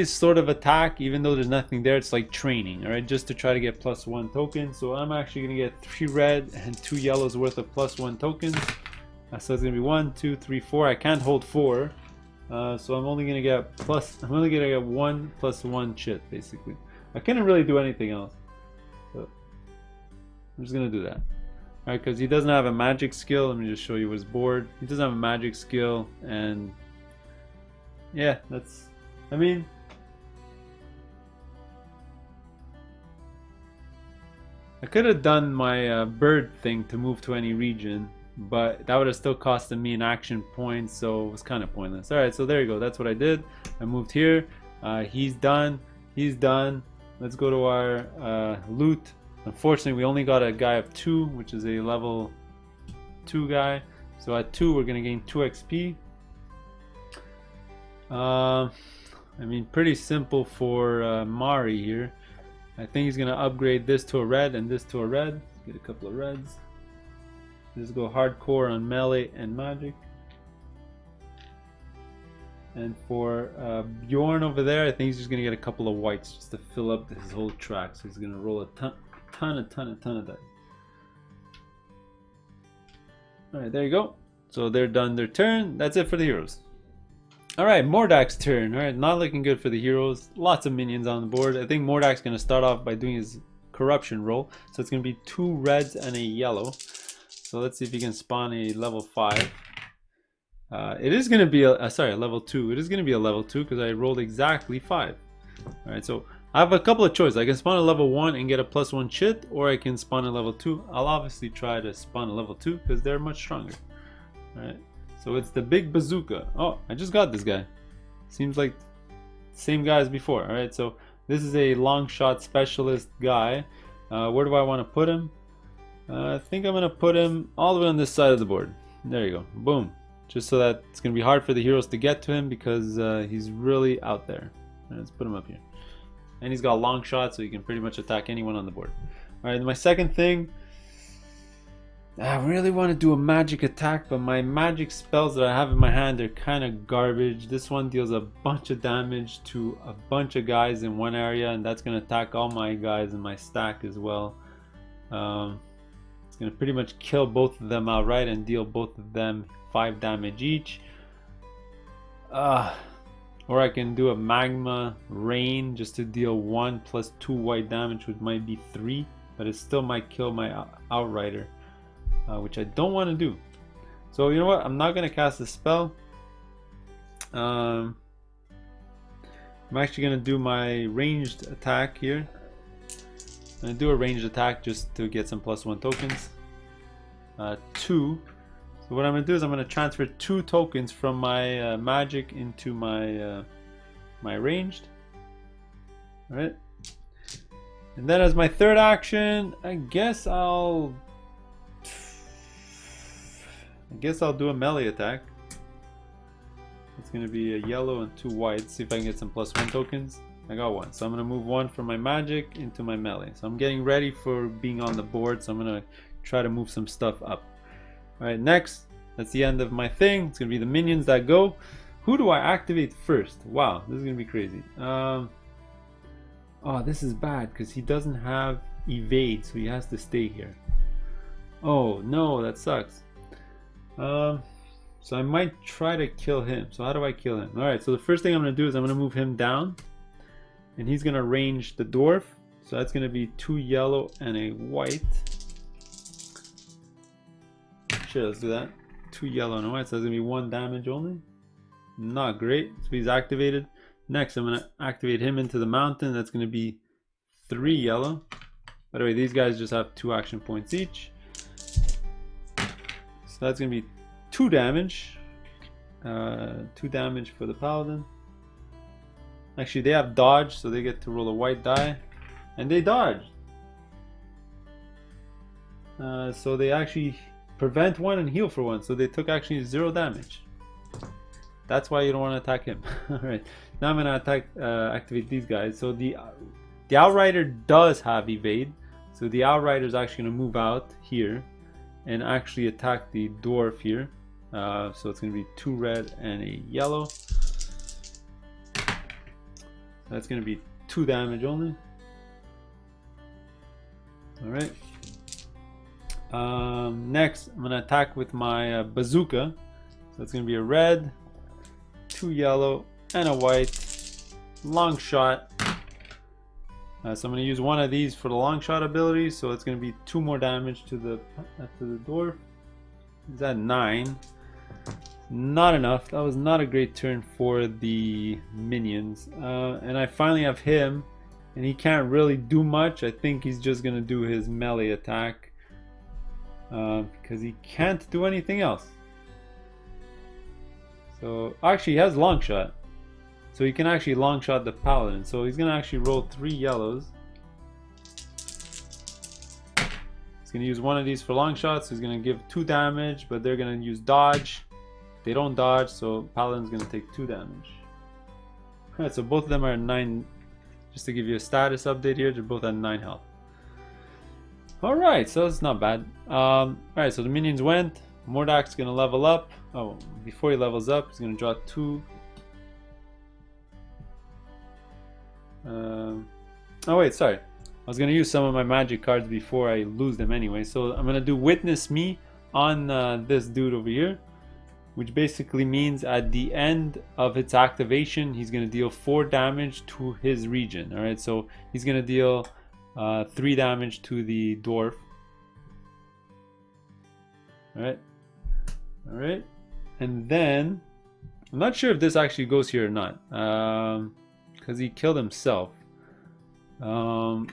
sort of attack even though there's nothing there. It's like training, alright, just to try to get +1 tokens. So I'm actually gonna get 3 red and 2 yellows worth of +1 tokens. So it's gonna be 1, 2, 3, 4. I can't hold 4. So I'm only gonna get 1 +1 chit basically. I couldn't really do anything else. So I'm just gonna do that. Alright, because he doesn't have a magic skill. Let me just show you his board. He doesn't have a magic skill, and yeah, that's, I mean, I could have done my bird thing to move to any region, but that would have still costed me an action point, so it was kind of pointless. Alright, so there you go. That's what I did. I moved here. He's done. He's done. Let's go to our loot. Unfortunately, we only got a guy of 2, which is a level 2 guy. So at 2, we're going to gain 2 XP. I mean, pretty simple for Mari here. I think he's going to upgrade this to a red and this to a red. Get a couple of reds. Just go hardcore on melee and magic. And for Bjorn over there, I think he's just going to get a couple of whites just to fill up his whole track. So he's going to roll a ton of dice. Alright, there you go. So they're done their turn. That's it for the heroes. Alright, Mordak's turn. Alright, not looking good for the heroes. Lots of minions on the board. I think Mordak's going to start off by doing his corruption roll. So it's going to be 2 reds and a yellow. So let's see if he can spawn a level 5. It is going to be a level 2. It is going to be a level 2 because I rolled exactly 5. Alright, so I have a couple of choices. I can spawn a level 1 and get a +1 chit, or I can spawn a level 2. I'll obviously try to spawn a level 2 because they're much stronger. Alright, so it's the big bazooka. Oh, I just got this guy. Seems like same guy as before. Alright, so this is a long shot specialist guy. Where do I want to put him? I think I'm going to put him all the way on this side of the board. There you go. Boom. Just so that it's going to be hard for the heroes to get to him because he's really out there. Right, let's put him up here. And he's got a long shot, so he can pretty much attack anyone on the board. Alright, my second thing, I really want to do a magic attack, but my magic spells that I have in my hand are kind of garbage. This one deals a bunch of damage to a bunch of guys in one area, and that's going to attack all my guys in my stack as well. It's going to pretty much kill both of them outright and deal both of them 5 damage each. Or I can do a magma rain just to deal 1 plus 2 white damage, which might be 3, but it still might kill my outrider, which I don't want to do. So you know what? I'm not going to cast a spell. You I'm actually going to do my ranged attack here. I'm going to do a ranged attack just to get some +1 tokens. 2. So what I'm going to do is I'm going to transfer 2 tokens from my magic into my my ranged. Alright. And then as my third action, I guess I'll do a melee attack. It's going to be a yellow and 2 whites. See if I can get some +1 tokens. I got 1. So I'm going to move 1 from my magic into my melee. So I'm getting ready for being on the board. So I'm going to try to move some stuff up. Alright, next. That's the end of my thing. It's going to be the minions that go. Who do I activate first? Wow, this is going to be crazy. Oh, this is bad because he doesn't have evade. So he has to stay here. Oh, no, that sucks. So I might try to kill him. So how do I kill him? Alright, so the first thing I'm going to do is I'm going to move him down. And he's going to range the dwarf. So that's going to be 2 yellow and a white. Sure, let's do that. 2 yellow and a white. So that's going to be 1 damage only. Not great. So he's activated. Next, I'm going to activate him into the mountain. That's going to be 3 yellow. By the way, these guys just have 2 action points each. So that's going to be 2 damage. 2 damage for the paladin. Actually, they have dodge, so they get to roll a white die. And they dodge. So they actually prevent 1 and heal for 1. So they took actually 0 damage. That's why you don't want to attack him. Alright, now I'm going to attack, activate these guys. So the Outrider does have evade. So the Outrider is actually going to move out here and actually attack the dwarf here. So it's going to be 2 red and a yellow. That's going to be 2 damage only. Alright. Next, I'm going to attack with my bazooka. So it's going to be a red, 2 yellow, and a white. Long shot. So I'm going to use one of these for the long shot ability. So it's going to be 2 more damage to the dwarf. Is that 9? Not enough. That was not a great turn for the minions. And I finally have him, and he can't really do much. I think he's just going to do his melee attack because he can't do anything else. So actually he has long shot, so he can actually long shot the paladin. So he's going to actually roll 3 yellows. He's going to use one of these for long shots. So he's going to give 2 damage, but they're going to use dodge. They don't dodge, so paladin's going to take 2 damage. Alright, so both of them are 9. Just to give you a status update here, they're both at 9 health. Alright, so it's not bad. Alright, so the minions went. Mordak's going to level up. Oh, before he levels up, he's going to draw 2. Oh wait, sorry. I was going to use some of my magic cards before I lose them anyway. So I'm going to do Witness Me on this dude over here. Which basically means at the end of its activation, he's going to deal 4 damage to his region. Alright, so he's going to deal 3 damage to the dwarf. Alright. And then, I'm not sure if this actually goes here or not. Because he killed himself. I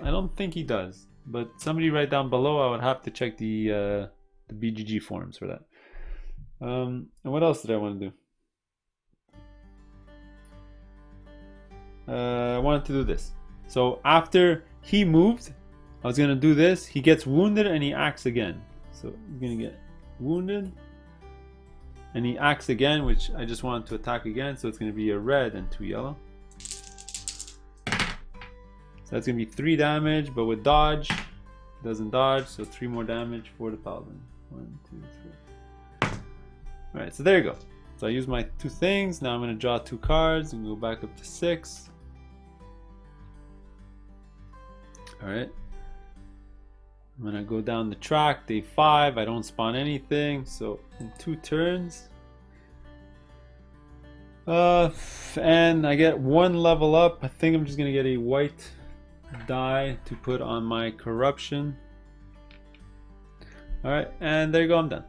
don't think he does. But somebody write down below. I would have to check the BGG forums for that. And what else did I want to do? I wanted to do this. So after he moved, I was going to do this. He gets wounded and he acts again. So he's going to get wounded. And he acts again, which I just wanted to attack again. So it's going to be a red and 2 yellow. So that's going to be 3 damage, but with dodge. It doesn't dodge, so 3 more damage for the paladin. 1, 2, 3. Alright, so there you go. So I use my 2 things. Now I'm going to draw 2 cards and go back up to 6. Alright. I'm going to go down the track. Day 5. I don't spawn anything. So in 2 turns. And I get 1 level up. I think I'm just going to get a white die to put on my corruption. Alright, and there you go. I'm done.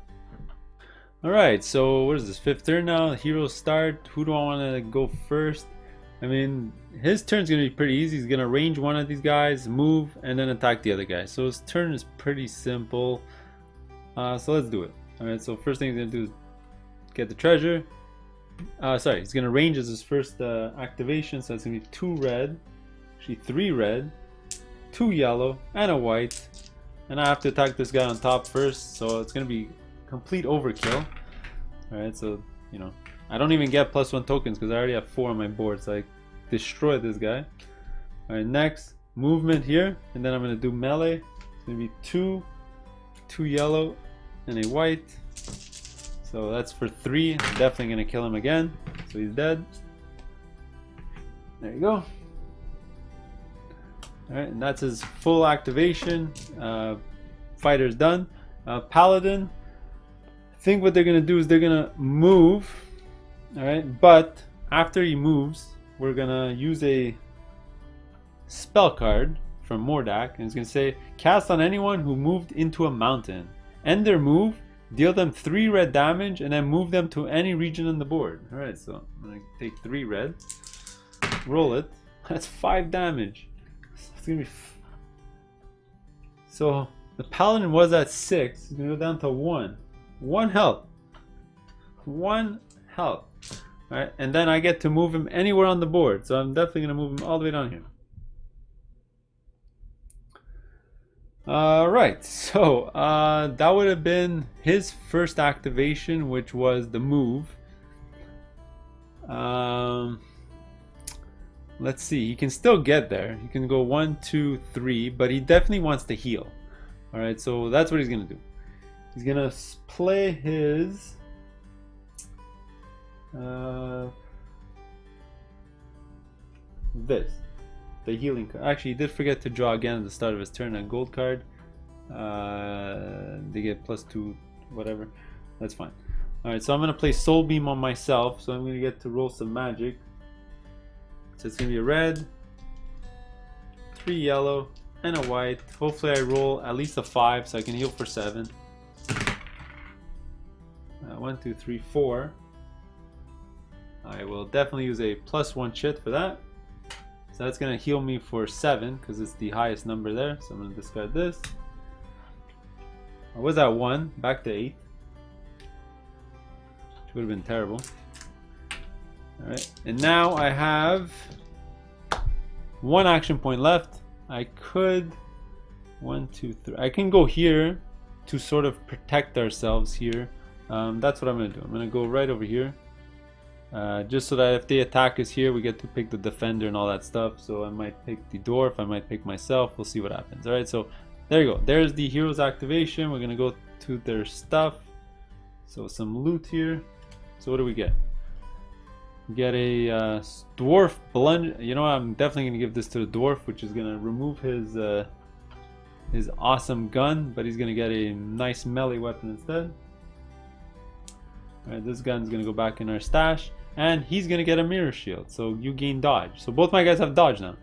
Alright, so what is this? 5th turn now. Heroes start. Who do I want to go first? I mean, his turn's gonna be pretty easy. He's gonna range one of these guys, move, and then attack the other guy. So his turn is pretty simple. So let's do it. Alright, so first thing he's gonna do is get the treasure. Sorry, he's gonna range as his first activation, so it's gonna be 2 red, actually 3 red, 2 yellow, and a white. And I have to attack this guy on top first, so it's gonna be complete overkill. Alright, so you know, I don't even get +1 tokens because I already have 4 on my board, so I destroy this guy. Alright, next movement here, and then I'm gonna do melee. It's gonna be 2 yellow, and a white. So that's for 3. I'm definitely gonna kill him again. So he's dead. There you go. Alright, and that's his full activation. Fighter's done. Paladin, I think what they're gonna do is they're gonna move. Alright, but after he moves, we're gonna use a spell card from Mordak, and it's gonna say cast on anyone who moved into a mountain. End their move, deal them 3 red damage, and then move them to any region on the board. Alright, so I'm gonna take 3 red, roll it. That's 5 damage. It's gonna be so the paladin was at 6. He's gonna go down to 1. 1 health. 1 health. Alright, and then I get to move him anywhere on the board. So I'm definitely gonna move him all the way down here. Alright, so that would have been his first activation, which was the move. Let's see, he can still get there. He can go 1, 2, 3, but he definitely wants to heal. Alright, so that's what he's gonna do. He's gonna play his the healing card. Actually, he did forget to draw again at the start of his turn a gold card. They get +2 whatever. That's fine. Alright, so I'm gonna play Soul Beam on myself, so I'm gonna get to roll some magic. So it's gonna be a red, 3 yellow, and a white. Hopefully I roll at least a 5 so I can heal for 7. 1, 2, 3, 4. I will definitely use a +1 chit for that. So that's gonna heal me for 7 because it's the highest number there. So I'm gonna discard this. I was at 1, back to 8. Which would have been terrible. Alright, and now I have 1 action point left. I could 1, 2, 3. I can go here to sort of protect ourselves here. That's what I'm gonna do. I'm gonna go right over here. Just so that if they attack us here, we get to pick the defender and all that stuff. So I might pick the dwarf, I might pick myself. We'll see what happens. Alright, so there you go. There's the hero's activation. We're gonna go to their stuff. So some loot here. So what do we get? We get a dwarf bludgeon. You know what? I'm definitely gonna give this to the dwarf, which is gonna remove his awesome gun, but he's gonna get a nice melee weapon instead. Alright, this gun's gonna go back in our stash, and he's gonna get a mirror shield, so you gain dodge. So both my guys have dodge now,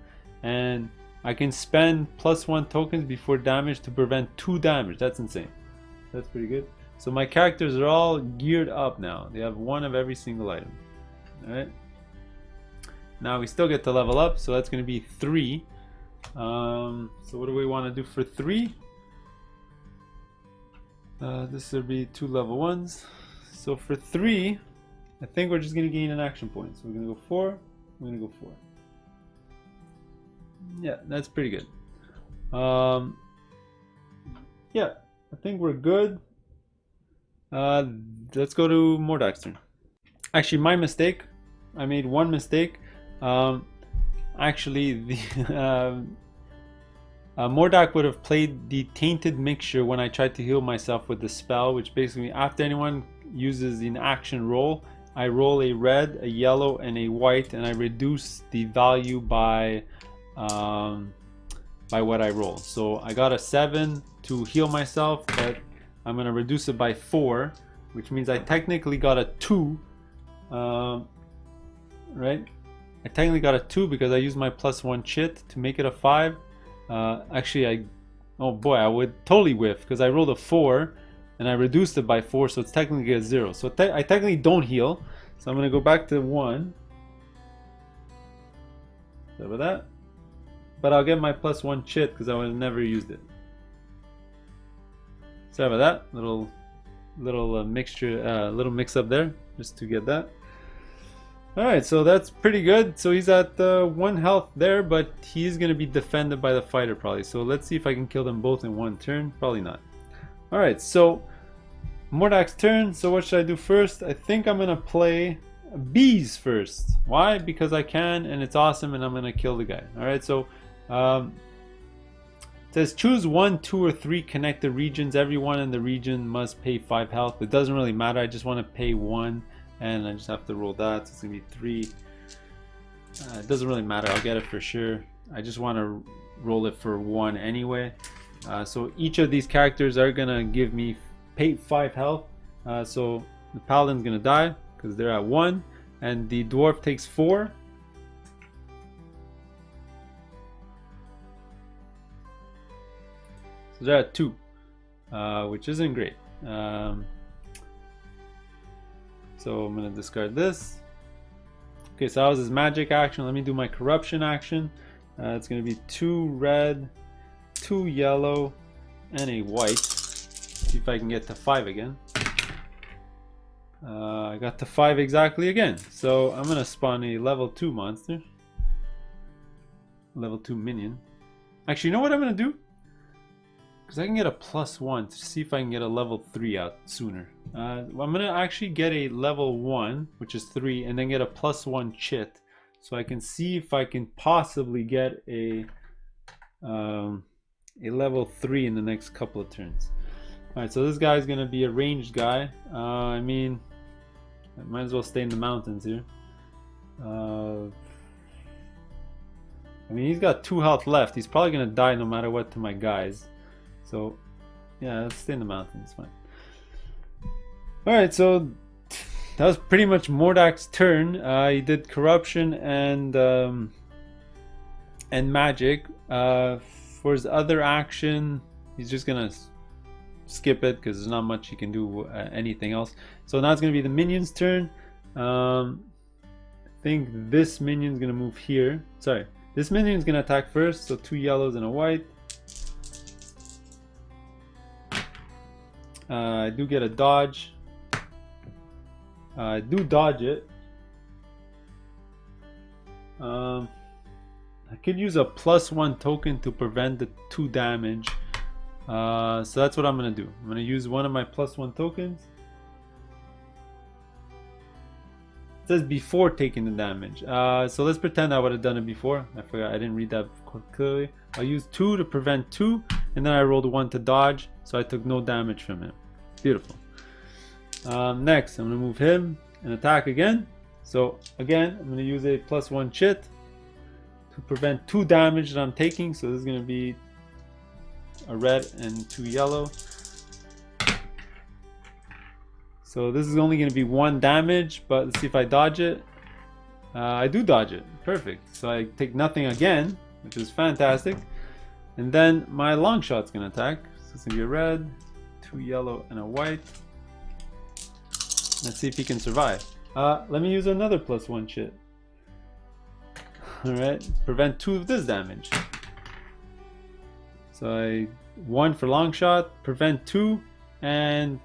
and I can spend +1 tokens before damage to prevent 2 damage. That's insane. That's pretty good. So my characters are all geared up now. They have 1 of every single item. Alright, now we still get to level up, so that's gonna be 3. So what do we want to do for 3? This will be 2 level 1s. So for 3, I think we're just going to gain an action point. So we're going to go 4, we're going to go 4. Yeah, that's pretty good. Yeah, I think we're good. Let's go to Mordak's turn. Actually, my mistake. I made 1 mistake. Actually, the Mordak would have played the Tainted Mixture when I tried to heal myself with the spell, which basically after anyone uses an action roll, I roll a red, a yellow, and a white, and I reduce the value by what I roll. So I got a 7 to heal myself, but I'm gonna reduce it by 4, which means I technically got a 2. Right? I technically got a 2 because I used my +1 chit to make it a 5. Actually, oh boy, I would totally whiff because I rolled a 4 and I reduced it by 4, so it's technically a 0. So I technically don't heal. So I'm gonna go back to 1. Sorry about that. But I'll get my +1 chit because I would have never used it. Sorry about that. Little mixture, little mix up there just to get that. Alright, so that's pretty good. So he's at 1 health there, but he's going to be defended by the fighter probably. So let's see if I can kill them both in one turn. Probably not. Alright, so Mordak's turn. So what should I do first? I think I'm going to play bees first. Why? Because I can and it's awesome and I'm going to kill the guy. Alright, so it says choose 1, 2, or 3 connected regions. Everyone in the region must pay 5 health. It doesn't really matter. I just want to pay 1. And I just have to roll that, so it's gonna be 3. It doesn't really matter, I'll get it for sure. I just want to roll it for 1 anyway. So each of these characters are gonna give me 5 health. So the paladin's gonna die because they're at 1, and the dwarf takes 4. So they're at 2, which isn't great. So I'm going to discard this. Okay, so that was his magic action. Let me do my corruption action. It's going to be 2 red, 2 yellow, and a white. See if I can get to 5 again. I got to 5 exactly again. So I'm going to spawn a level 2 monster. Level 2 minion. Actually, you know what I'm going to do? Because I can get a +1 to see if I can get a level 3 out sooner. I'm going to actually get a level 1, which is 3, and then get a +1 chit. So I can see if I can possibly get a level 3 in the next couple of turns. Alright, so this guy is going to be a ranged guy. I mean, I might as well stay in the mountains here. I mean, he's got 2 health left. He's probably going to die no matter what to my guys. So, yeah, let's stay in the mountains, fine. Alright, so that was pretty much Mordak's turn. He did corruption and magic. For his other action, he's just gonna skip it because there's not much he can do anything else. So now it's gonna be the minion's turn. I think this minion's gonna move here. Sorry, this minion's gonna attack first. So 2 yellows and a white. I do get a dodge. I do dodge it. I could use a +1 token to prevent the 2 damage. So that's what I'm going to do. I'm going to use one of my +1 tokens. It says before taking the damage. So let's pretend I would have done it before. I forgot, I didn't read that clearly. I'll use 2 to prevent 2, and then I rolled 1 to dodge, so I took no damage from him. Beautiful. Next, I'm going to move him and attack again. So again, I'm going to use a +1 chit to prevent 2 damage that I'm taking. So this is going to be a red and 2 yellow. So this is only going to be 1 damage, but let's see if I dodge it. I do dodge it. Perfect. So I take nothing again, which is fantastic. And then my long shot's going to attack. So it's going to be a red, 2 yellow, and a white. Let's see if he can survive. Let me use another +1 chit. Alright, prevent 2 of this damage. So I 1 for long shot, prevent 2, and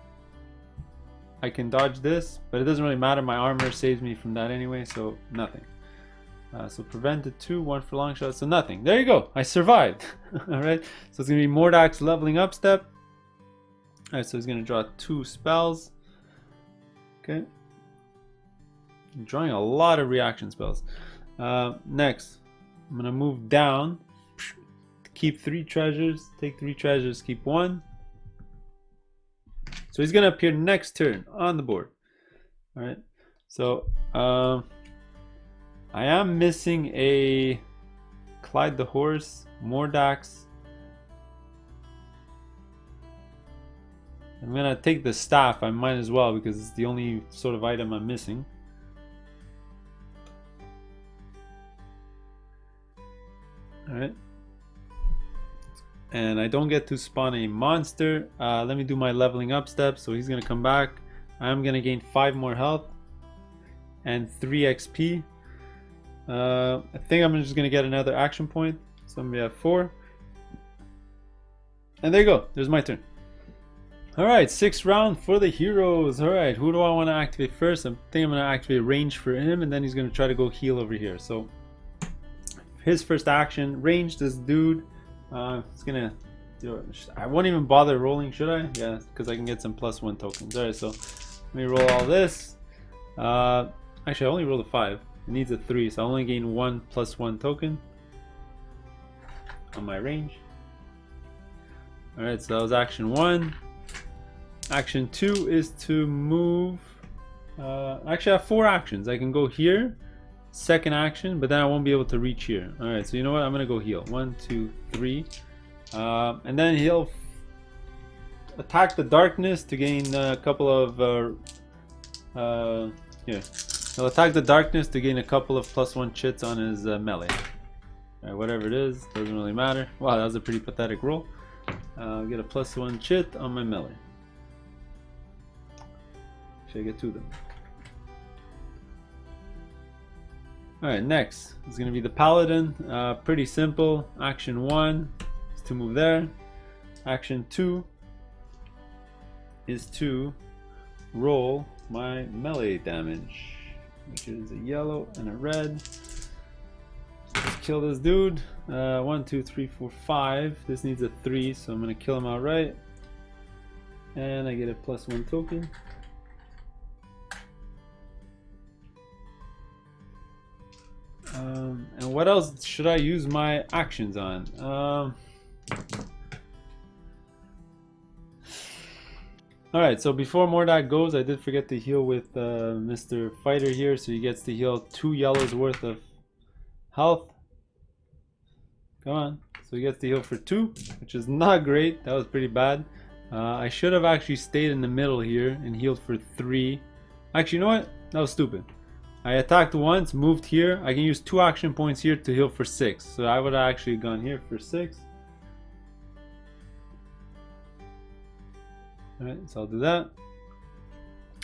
I can dodge this, but it doesn't really matter. My armor saves me from that anyway, so nothing. So prevented 2, 1 for long shot, so nothing. There you go, I survived. Alright, so it's going to be Mordak's leveling up step. Alright, so he's going to draw 2 spells. Okay. I'm drawing a lot of reaction spells. Next, I'm going to move down. Keep 3 treasures. Take 3 treasures, keep 1. So he's going to appear next turn on the board. Alright. So, I am missing a Clyde the Horse, Mordak's. I'm gonna take the staff. I might as well because it's the only sort of item I'm missing. Alright. And I don't get to spawn a monster. Let me do my leveling up step. So he's gonna come back. I'm gonna gain 5 more health and 3 XP. I think I'm just gonna get another action point. So I'm gonna be at 4. And there you go. There's my turn. Alright, 6th round for the heroes. Alright, who do I want to activate first? I think I'm going to activate range for him, and then he's going to try to go heal over here. So, his first action, range this dude. It's going to do it. I won't even bother rolling, should I? Yeah, because I can get some +1 tokens. Alright, so let me roll all this. Actually, I only rolled a 5. It needs a 3, so I only gain 1 +1 token on my range. Alright, so that was action 1. Action 2 is to move. Actually, I have 4 actions. I can go here, second action, but then I won't be able to reach here. Alright, so you know what? I'm going to go heal. 1, 2, 3. And then he'll attack the darkness to gain a couple of. Here. He'll attack the darkness to gain a couple of +1 chits on his melee. Alright, whatever it is, doesn't really matter. Wow, that was a pretty pathetic roll. I'll get a +1 chit on my melee. Should I get 2 of them? Alright, next is going to be the Paladin. Pretty simple. Action 1 is to move there. Action 2 is to roll my melee damage, which is a yellow and a red. Let's kill this dude. 1, 2, 3, 4, 5. This needs a 3, so I'm going to kill him outright. And I get a +1 token. And what else should I use my actions on? Alright, so before Mordak goes, I did forget to heal with Mr. Fighter here, so he gets to heal 2 yellows worth of health. Come on. So he gets to heal for 2, which is not great. That was pretty bad. I should have actually stayed in the middle here and healed for 3. Actually, you know what? That was stupid. I attacked once, moved here. I can use 2 action points here to heal for 6. So I would have actually gone here for 6. Alright, so I'll do that.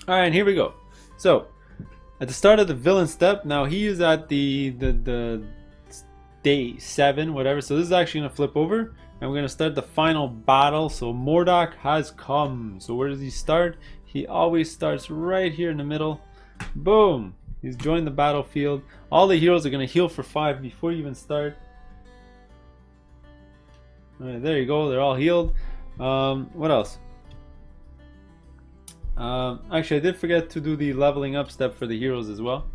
Alright, and here we go. So, at the start of the villain step, now he is at the day 7, whatever. So this is actually going to flip over. And we're going to start the final battle. So Mordak has come. So where does he start? He always starts right here in the middle. Boom! He's joined the battlefield. All the heroes are going to heal for 5 before you even start. Alright, there you go. They're all healed. What else? Actually, I did forget to do the leveling up step for the heroes as well.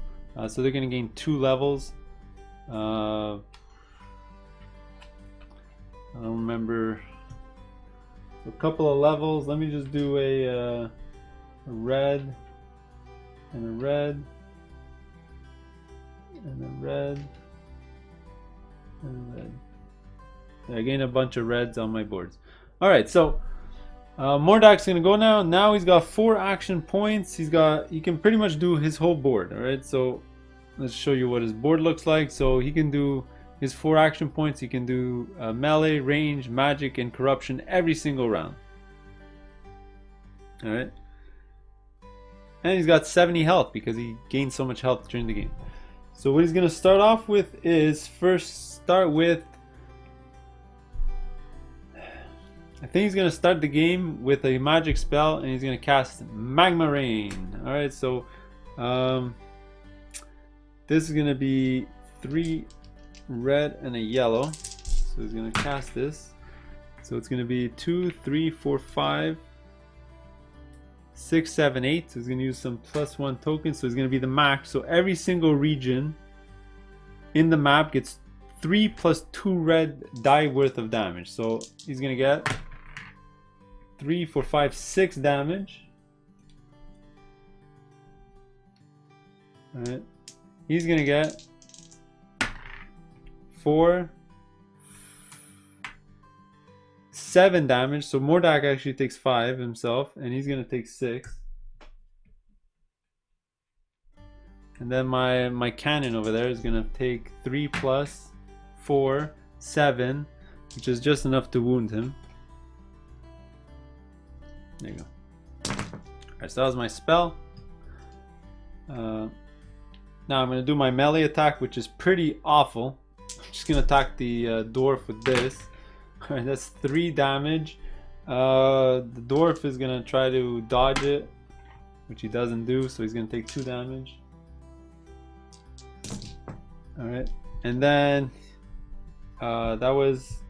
So they're going to gain 2 levels. I don't remember. A couple of levels. Let me just do a red and a red and a red and a red. Yeah, I gained a bunch of reds on my boards. Alright, so Mordak's gonna go now. Now he's got 4 action points. He can pretty much do his whole board. Alright, so let's show you what his board looks like. So he can do his 4 action points. He can do melee, range, magic, and corruption every single round. Alright. And he's got 70 health because he gained so much health during the game. So what he's going to start off with is start with, I think he's going to start the game with a magic spell, and he's going to cast Magma Rain. Alright, so this is going to be 3 red and a yellow. So he's going to cast this. So it's going to be 2, 3, 4, 5, 6, 7, 8. So he's going to use some +1 tokens. So it's going to be the max. So every single region in the map gets 3 + 2 red die worth of damage. So he's going to get 3, 4, 5, 6 damage. Alright. He's going to get 4, 7 damage. So Mordak actually takes 5 himself, and he's gonna take 6. And then my cannon over there is gonna take 3 + 4, 7, which is just enough to wound him. There you go. Alright, so that was my spell. Now I'm going to do my melee attack, which is pretty awful. I'm just going to attack the dwarf with this. Alright, that's 3 damage. The dwarf is going to try to dodge it, which he doesn't do, so he's going to take 2 damage. Alright, and then that was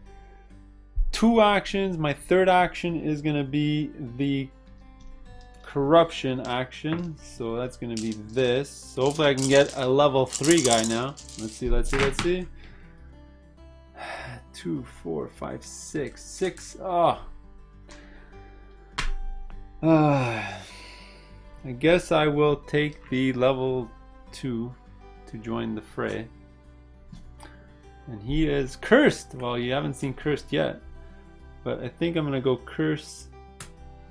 2 actions. My third action is going to be the corruption action, so that's going to be this. So hopefully I can get a level 3 guy now. Let's see, let's see, let's see. 2, 4, 5, 6. 6. Oh. I guess I will take the level 2 to join the fray. And he is cursed. Well, you haven't seen cursed yet, but I think I'm gonna go curse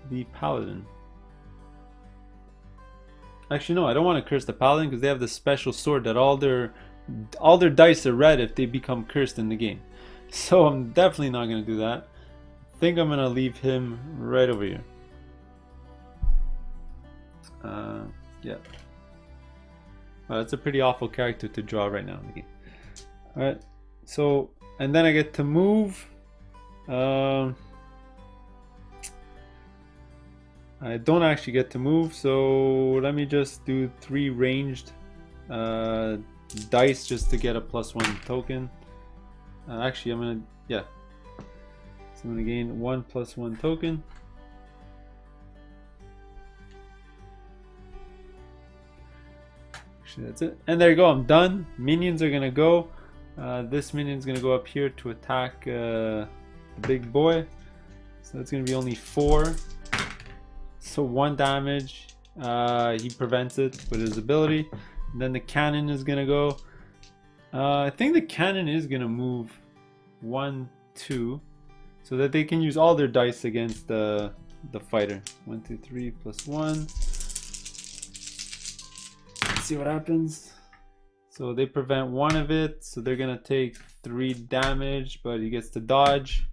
the paladin. Actually, no, I don't want to curse the paladin because they have this special sword that all their dice are red if they become cursed in the game. So I'm definitely not gonna do that. I think I'm gonna leave him right over here. Yeah. Well, that's a pretty awful character to draw right now in the game. Alright, so, and then I get to move. I don't actually get to move, so let me just do 3 ranged dice just to get a +1 token. Actually, I'm gonna, yeah. So I'm gonna gain 1 +1 token. Actually, that's it. And there you go, I'm done. Minions are gonna go. This minion's gonna go up here to attack the big boy. So that's gonna be only 4. So 1 damage. He prevents it with his ability. And then the cannon is gonna go. I think the cannon is gonna move 1, 2, so that they can use all their dice against the fighter. 1, 2, 3 +1. Let's see what happens. So they prevent 1 of it, so they're gonna take 3 damage, but he gets to dodge.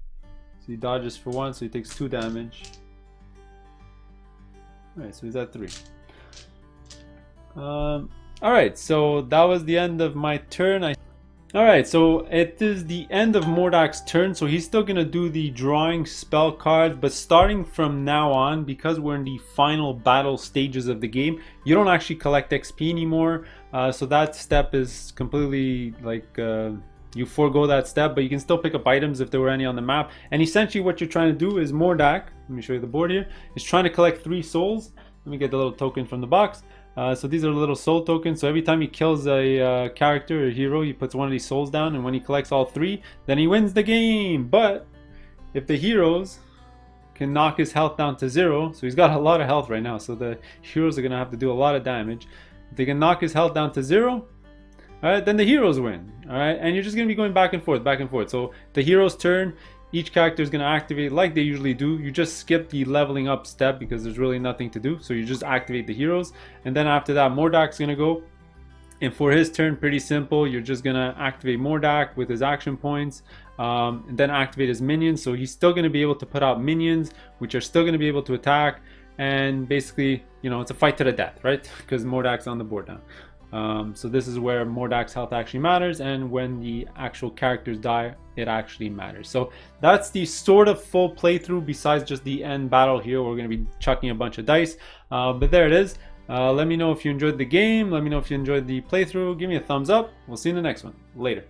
So he dodges for 1, so he takes 2 damage. Alright, so he's at 3. Alright, so that was the end of my turn. Alright, so it is the end of Mordak's turn, so he's still going to do the drawing spell cards, but starting from now on, because we're in the final battle stages of the game, you don't actually collect XP anymore, so that step is completely like, you forego that step, but you can still pick up items if there were any on the map. And essentially what you're trying to do is Mordak, let me show you the board here, is trying to collect 3 souls. Let me get the little token from the box. So these are little soul tokens, so every time he kills a character or a hero, he puts 1 of these souls down, and when he collects all 3, then he wins the game. But if the heroes can knock his health down to 0, so he's got a lot of health right now, so the heroes are going to have to do a lot of damage. If they can knock his health down to 0, alright, then the heroes win. Alright, and you're just going to be going back and forth, back and forth. So the hero's turn, each character is going to activate like they usually do. You just skip the leveling up step because there's really nothing to do. So you just activate the heroes. And then after that, Mordak's going to go. And for his turn, pretty simple. You're just going to activate Mordak with his action points. And then activate his minions. So he's still going to be able to put out minions, which are still going to be able to attack. And basically, you know, it's a fight to the death, right? Because Mordak's on the board now. So this is where Mordak's health actually matters, and when the actual characters die, it actually matters. So that's the sort of full playthrough, besides just the end battle here. We're going to be chucking a bunch of dice, but there it is. Let me know if you enjoyed the game. Let me know if you enjoyed the playthrough. Give me a thumbs up. We'll see you in the next one. Later.